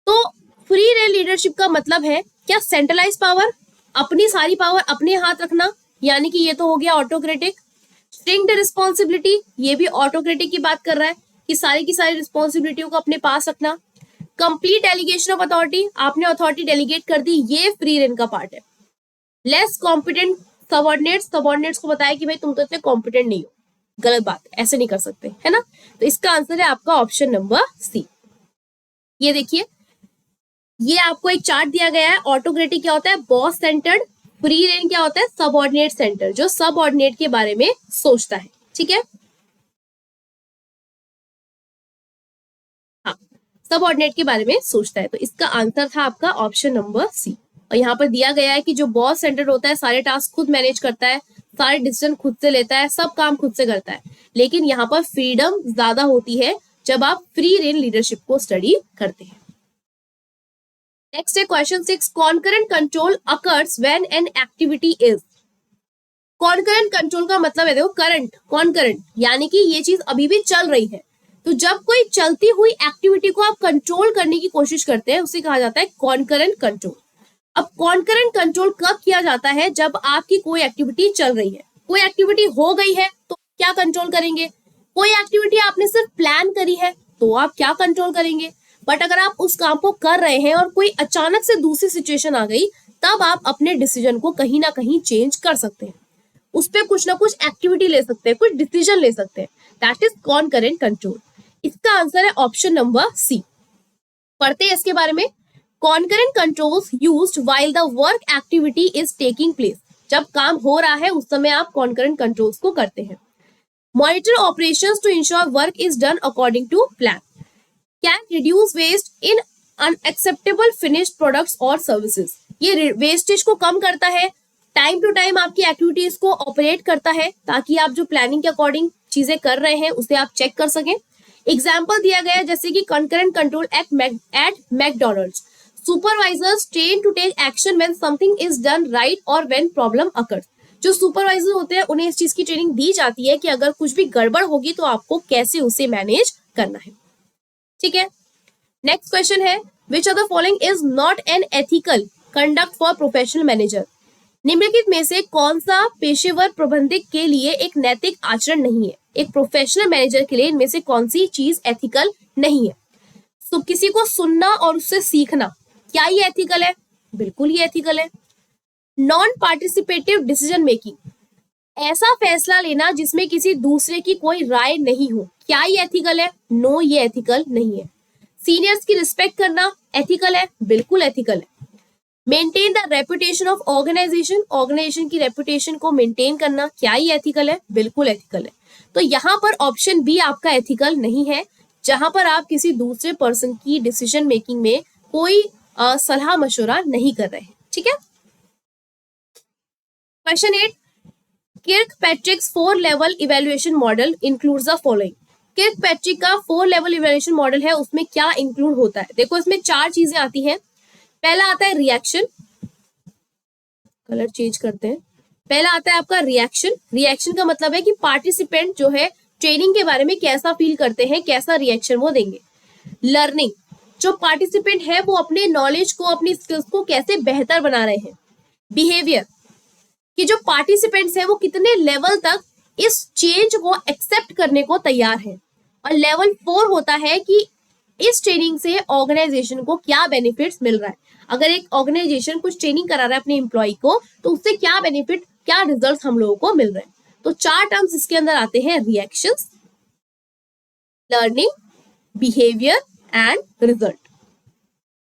तो फ्री रेन लीडरशिप का मतलब है क्या? सेंट्रलाइज पावर, अपनी सारी पावर अपने हाथ रखना, यानी कि ये तो हो गया ऑटोक्रेटिक। स्ट्रिंग्ड रिस्पॉन्सिबिलिटी, ये भी ऑटोक्रेटिक की बात कर रहा है कि सारी की सारी रिस्पॉन्सिबिलिटियों को अपने पास रखना। कंप्लीट डेलीगेशन ऑफ अथॉरिटी, आपने अथॉरिटी डेलीगेट कर दी, ये फ्री रेन का पार्ट है। लेस कॉम्पिटेंट सबॉर्डिनेट्स को बताया कि भाई तुम तो इतने कॉम्पिटेंट नहीं हो, गलत बात, ऐसे नहीं कर सकते, है ना। तो इसका आंसर है आपका ऑप्शन नंबर सी। ये देखिए, ये आपको एक चार्ट दिया गया है। ऑटोक्रेटिक क्या होता है? Boss centred. फ्री रेन क्या होता है? सबऑर्डिनेट सेंटर, जो सबऑर्डिनेट के बारे में सोचता है। ठीक है, हाँ, सबऑर्डिनेट के बारे में सोचता है। तो इसका आंसर था आपका ऑप्शन नंबर सी। और यहाँ पर दिया गया है कि जो बॉस सेंटर्ड होता है सारे टास्क खुद मैनेज करता है, सारे डिसीजन खुद से लेता है, सब काम खुद से करता है, लेकिन यहाँ पर फ्रीडम ज्यादा होती है जब आप फ्री रेन लीडरशिप को स्टडी करते हैं। नेक्स्ट है question 6, concurrent control occurs when an activity is. Concurrent control का मतलब है देखो करंट, कॉन्करेंट यानी कि ये चीज अभी भी चल रही है, तो जब कोई चलती हुई एक्टिविटी को आप कंट्रोल करने की कोशिश करते हैं उसे कहा जाता है कॉन्करेंट कंट्रोल। अब कॉन्करेंट कंट्रोल कब किया जाता है? जब आपकी कोई एक्टिविटी चल रही है, कोई एक्टिविटी हो गई है तो क्या कंट्रोल करेंगे, कोई एक्टिविटी आपने सिर्फ प्लान करी है तो आप क्या कंट्रोल करेंगे, बट अगर आप उस काम को कर रहे हैं और कोई अचानक से दूसरी सिचुएशन आ गई तब आप अपने डिसीजन को कहीं ना कहीं चेंज कर सकते हैं, उस पर कुछ ना कुछ एक्टिविटी ले सकते हैं, कुछ डिसीजन ले सकते हैं, दैट इज कॉन्करेंट कंट्रोल। इसका आंसर है ऑप्शन नंबर सी। पढ़ते हैं इसके बारे में। Concurrent controls used while the work activity is taking place. जब काम हो रहा है उस समय आप कॉन्करेंट कंट्रोल्स को करते हैं। Monitor operations to ensure work is done according to plan. Can reduce waste in unacceptable finished products और सर्विसेज। ये वेस्टेज को कम करता है, टाइम टू टाइम आपकी एक्टिविटीज को ऑपरेट करता है ताकि आप जो प्लानिंग के अकॉर्डिंग चीजें कर रहे हैं उसे आप चेक कर सकें। एग्जाम्पल दिया गया है जैसे कि concurrent control at McDonald's, supervisors train to take action when something is done right और व्हेन प्रॉब्लम अकर्स। जो सुपरवाइजर होते हैं उन्हें इस चीज की ट्रेनिंग दी जाती है कि अगर कुछ भी गड़बड़ होगी तो आपको कैसे उसे मैनेज करना है। ठीक है, नेक्स्ट क्वेश्चन है, which of the following is not an ethical conduct for professional manager. निम्नलिखित में से कौन सा पेशेवर प्रबंधक के लिए एक नैतिक आचरण नहीं है? एक प्रोफेशनल मैनेजर के लिए इनमें से कौन सी चीज एथिकल नहीं है? तो किसी को सुनना और उससे सीखना, क्या ये एथिकल है? बिल्कुल ये एथिकल है। नॉन पार्टिसिपेटिव डिसीजन मेकिंग, ऐसा फैसला लेना जिसमें किसी दूसरे की कोई राय नहीं हो, क्या ये एथिकल है? नो, ये एथिकल नहीं है। सीनियर्स की रिस्पेक्ट करना एथिकल है? बिल्कुल एथिकल है। Maintain the reputation of organisation, organisation की रेपुटेशन को मेंटेन करना, क्या ये एथिकल है? बिल्कुल एथिकल है। तो यहाँ पर ऑप्शन बी आपका एथिकल नहीं है, जहां पर आप किसी दूसरे पर्सन की डिसीजन मेकिंग में कोई सलाह मशवरा नहीं कर रहे हैं। ठीक है, question 8, किर्कपैट्रिक्स 4 level evaluation model includes the following. Kirkpatrick का 4 लेवल इवैल्यूएशन मॉडल है, उसमें क्या इंक्लूड होता है? देखो इसमें 4 चीजें आती हैं। पहला आता है रिएक्शन, कलर चेंज करते हैं। पहला आता है आपका रिएक्शन। रिएक्शन का मतलब है कि पार्टिसिपेंट जो है ट्रेनिंग के बारे में कैसा फील करते हैं, कैसा रिएक्शन वो देंगे। लर्निंग, जो पार्टिसिपेंट है वो अपने नॉलेज को, अपनी स्किल्स को कैसे बेहतर बना रहे हैं। बिहेवियर, कि जो पार्टिसिपेंट्स हैं वो कितने लेवल तक इस चेंज को एक्सेप्ट करने को तैयार है। और लेवल 4 होता है कि इस ट्रेनिंग से ऑर्गेनाइजेशन को क्या बेनिफिट्स मिल रहा है। अगर एक ऑर्गेनाइजेशन कुछ ट्रेनिंग करा रहा है अपने एम्प्लॉय को तो उससे क्या बेनिफिट, क्या रिजल्ट हम लोगों को मिल रहे हैं। तो 4 टर्म्स इसके अंदर आते हैं, reactions, learning, behaviour and result.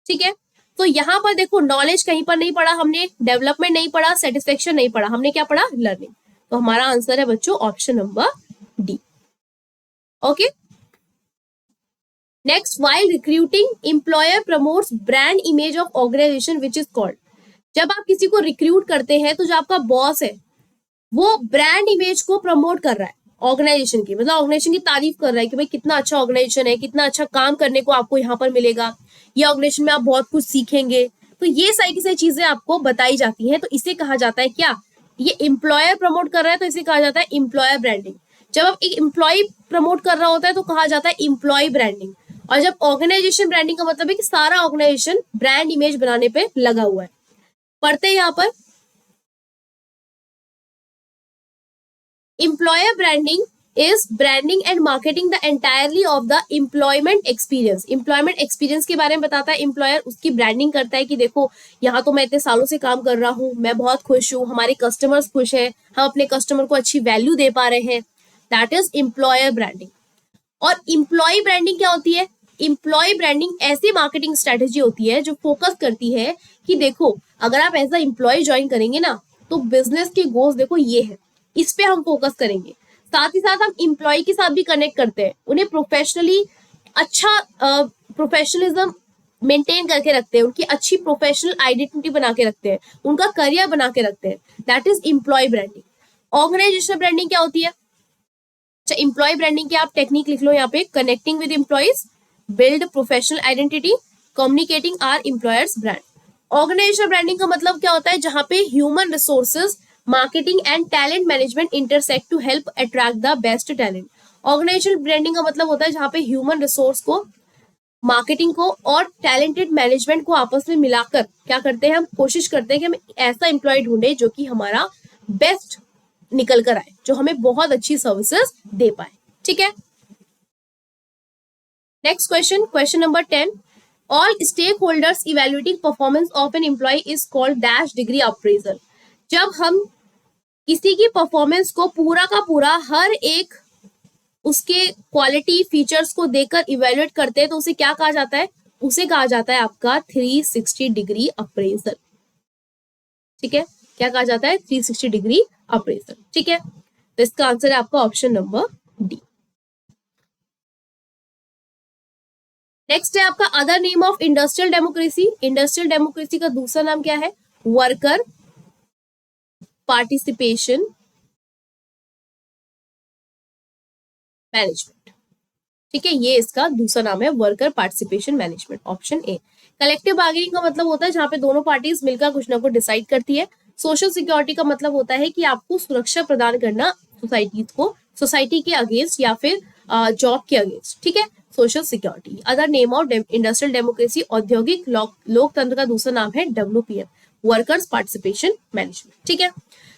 ठीक है, तो यहाँ पर देखो नॉलेज कहीं पर नहीं पढ़ा हमने, डेवलपमेंट नहीं पढ़ा, सेटिस्फेक्शन नहीं पढ़ा, हमने क्या पढ़ा? लर्निंग। तो हमारा आंसर है बच्चों option number D. Okay, next, while recruiting employer promotes brand image of organisation which is called. जब आप किसी को रिक्रूट करते हैं तो जो आपका बॉस है वो ब्रांड इमेज को प्रमोट कर रहा है ऑर्गेनाइजेशन की, मतलब ऑर्गेनाइजेशन की तारीफ कर रहा है कि भाई कितना अच्छा ऑर्गेनाइजेशन है, कितना अच्छा काम करने को आपको यहाँ पर मिलेगा, ये ऑर्गेनाइजेशन में आप बहुत कुछ सीखेंगे। तो ये सारी की सारी चीजें आपको बताई जाती हैं, तो इसे कहा जाता है क्या? ये एम्प्लॉयर प्रमोट कर रहा है तो इसे कहा जाता है एम्प्लॉयर ब्रांडिंग। जब आप एक एम्प्लॉय प्रमोट कर रहा होता है तो कहा जाता है एम्प्लॉय ब्रांडिंग। और जब ऑर्गेनाइजेशन ब्रांडिंग का मतलब है कि सारा ऑर्गेनाइजेशन ब्रांड इमेज बनाने पे लगा हुआ है। पढ़ते हैं यहाँ पर, employer branding is branding and marketing the entirely of the employment experience. Employment experience के बारे में बताता है एम्प्लॉयर, उसकी ब्रांडिंग करता है कि देखो यहाँ तो मैं इतने सालों से काम कर रहा हूँ, मैं बहुत खुश हूँ, हमारे कस्टमर्स खुश हैं, हम अपने कस्टमर को अच्छी वैल्यू दे पा रहे हैं, दैट इज एम्प्लॉयर ब्रांडिंग। और एम्प्लॉय ब्रांडिंग क्या होती है? एम्प्लॉय ब्रांडिंग ऐसी मार्केटिंग स्ट्रेटेजी होती है जो फोकस करती है कि देखो अगर आप एज अ एम्प्लॉय ज्वाइन करेंगे ना तो बिजनेस के गोल्स देखो ये है, इस पे हम फोकस करेंगे। साथ ही साथ हम एम्प्लॉय के साथ भी कनेक्ट करते हैं, उन्हें प्रोफेशनली अच्छा प्रोफेशनलिज्म मेंटेन करके रखते हैं, उनकी अच्छी प्रोफेशनल आइडेंटिटी बना के रखते हैं, उनका करियर बना के रखते हैं, that is employee branding. Organisational branding क्या होती है? अच्छा, एम्प्लॉय ब्रांडिंग की आप टेक्निक लिख लो यहाँ पे, connecting with employees, build professional identity, communicating our employers brand. Organisational branding का मतलब क्या होता है? जहां पे human resources, marketing and talent management intersect to help attract the best talent. Organisational branding का मतलब होता है जहां पे ह्यूमन रिसोर्स को, मार्केटिंग को और टैलेंटेड मैनेजमेंट को आपस में मिलाकर क्या करते हैं, हम कोशिश करते हैं कि हम ऐसा एम्प्लॉय ढूंढे जो कि हमारा बेस्ट निकल कर आए, जो हमें बहुत अच्छी सर्विसेज दे पाए। ठीक है, next question, question number 10, all stakeholders evaluating performance of an employee is called dash degree appraisal. जब हम किसी की परफॉर्मेंस को पूरा का पूरा हर एक उसके क्वालिटी फीचर्स को देखकर इवेल्युएट करते हैं तो उसे क्या कहा जाता है? उसे कहा जाता है आपका 360 डिग्री अप्रेजल। ठीक है, क्या कहा जाता है? 360 डिग्री अप्रेजल। ठीक है, तो इसका आंसर है आपका ऑप्शन नंबर डी। नेक्स्ट है आपका other name of industrial democracy. Industrial democracy का दूसरा नाम क्या है? Worker participation management. ठीक है, ये इसका दूसरा नाम है, worker participation management, option A. Collective bargaining का मतलब होता है जहां पे दोनों पार्टीज मिलकर कुछ ना कुछ डिसाइड करती है। सोशल सिक्योरिटी का मतलब होता है कि आपको सुरक्षा प्रदान करना सोसाइटी को, सोसाइटी के अगेंस्ट या फिर जॉब के अगेंस्ट। ठीक है, social security. Other name of industrial democracy, औद्योगिक लोकतंत्र का दूसरा नाम है WPM, वर्कर्स पार्टिसिपेशन मैनेजमेंट। ठीक है,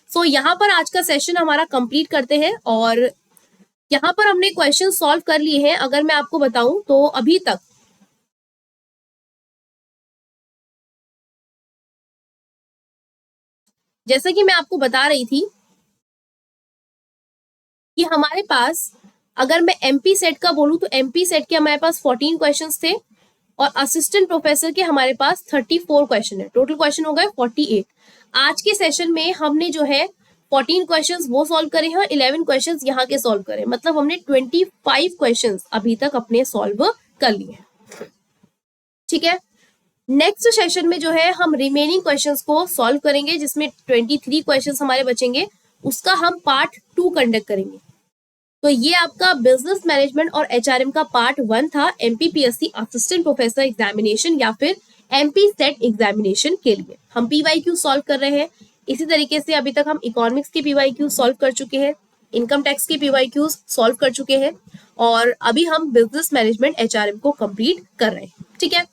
सो यहाँ पर आज का सेशन हमारा कंप्लीट करते हैं और यहाँ पर हमने क्वेश्चन सॉल्व कर लिए हैं। अगर मैं आपको बताऊं तो अभी तक जैसे कि मैं आपको बता रही थी कि हमारे पास, अगर मैं MP सेट का बोलूं तो MP सेट के हमारे पास 14 क्वेश्चंस थे और असिस्टेंट प्रोफेसर के हमारे पास 34 क्वेश्चन है। टोटल क्वेश्चन हो गए 48। आज के सेशन में हमने जो है 14 क्वेश्चंस वो सॉल्व करे हैं और 11 क्वेश्चंस यहाँ के सॉल्व करे, मतलब हमने 25 क्वेश्चंस अभी तक अपने सॉल्व कर लिए हैं। ठीक है, नेक्स्ट सेशन में जो है हम रिमेनिंग क्वेश्चंस को सॉल्व करेंगे, जिसमें 23 क्वेश्चंस हमारे बचेंगे, उसका हम पार्ट 2 कंडक्ट करेंगे। तो ये आपका बिजनेस मैनेजमेंट और HRM का पार्ट 1 था, MPPSC असिस्टेंट प्रोफेसर एग्जामिनेशन या फिर MP सेट एग्जामिनेशन के लिए हम PYQ सॉल्व कर रहे हैं। इसी तरीके से अभी तक हम इकोनॉमिक्स के PYQ सॉल्व कर चुके हैं, इनकम टैक्स के PYQ सॉल्व कर चुके हैं और अभी हम बिजनेस मैनेजमेंट HRM को कंप्लीट कर रहे हैं। ठीक है,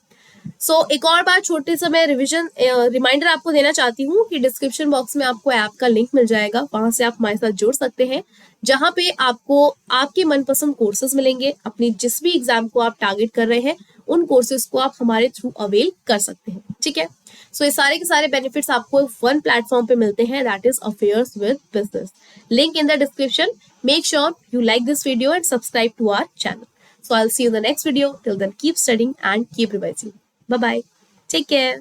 एक और बार छोटे से मैं रिवीजन रिमाइंडर आपको देना चाहती हूँ कि डिस्क्रिप्शन बॉक्स में आपको ऐप का लिंक मिल जाएगा, वहां से आप हमारे साथ जुड़ सकते हैं, जहां पे आपको आपके मनपसंद कोर्सेज मिलेंगे। अपनी जिस भी एग्जाम को आप टारगेट कर रहे हैं उन कोर्सेज को आप हमारे थ्रू अवेल कर सकते हैं। ठीक है, ये सारे के सारे बेनिफिट्स आपको वन प्लेटफॉर्म पे मिलते हैं, that is affairs with business. Link in the description. Make sure you like this video and subscribe to our channel. So I'll see you in the next video. Till then, keep studying and keep revising. Bye bye. Take care.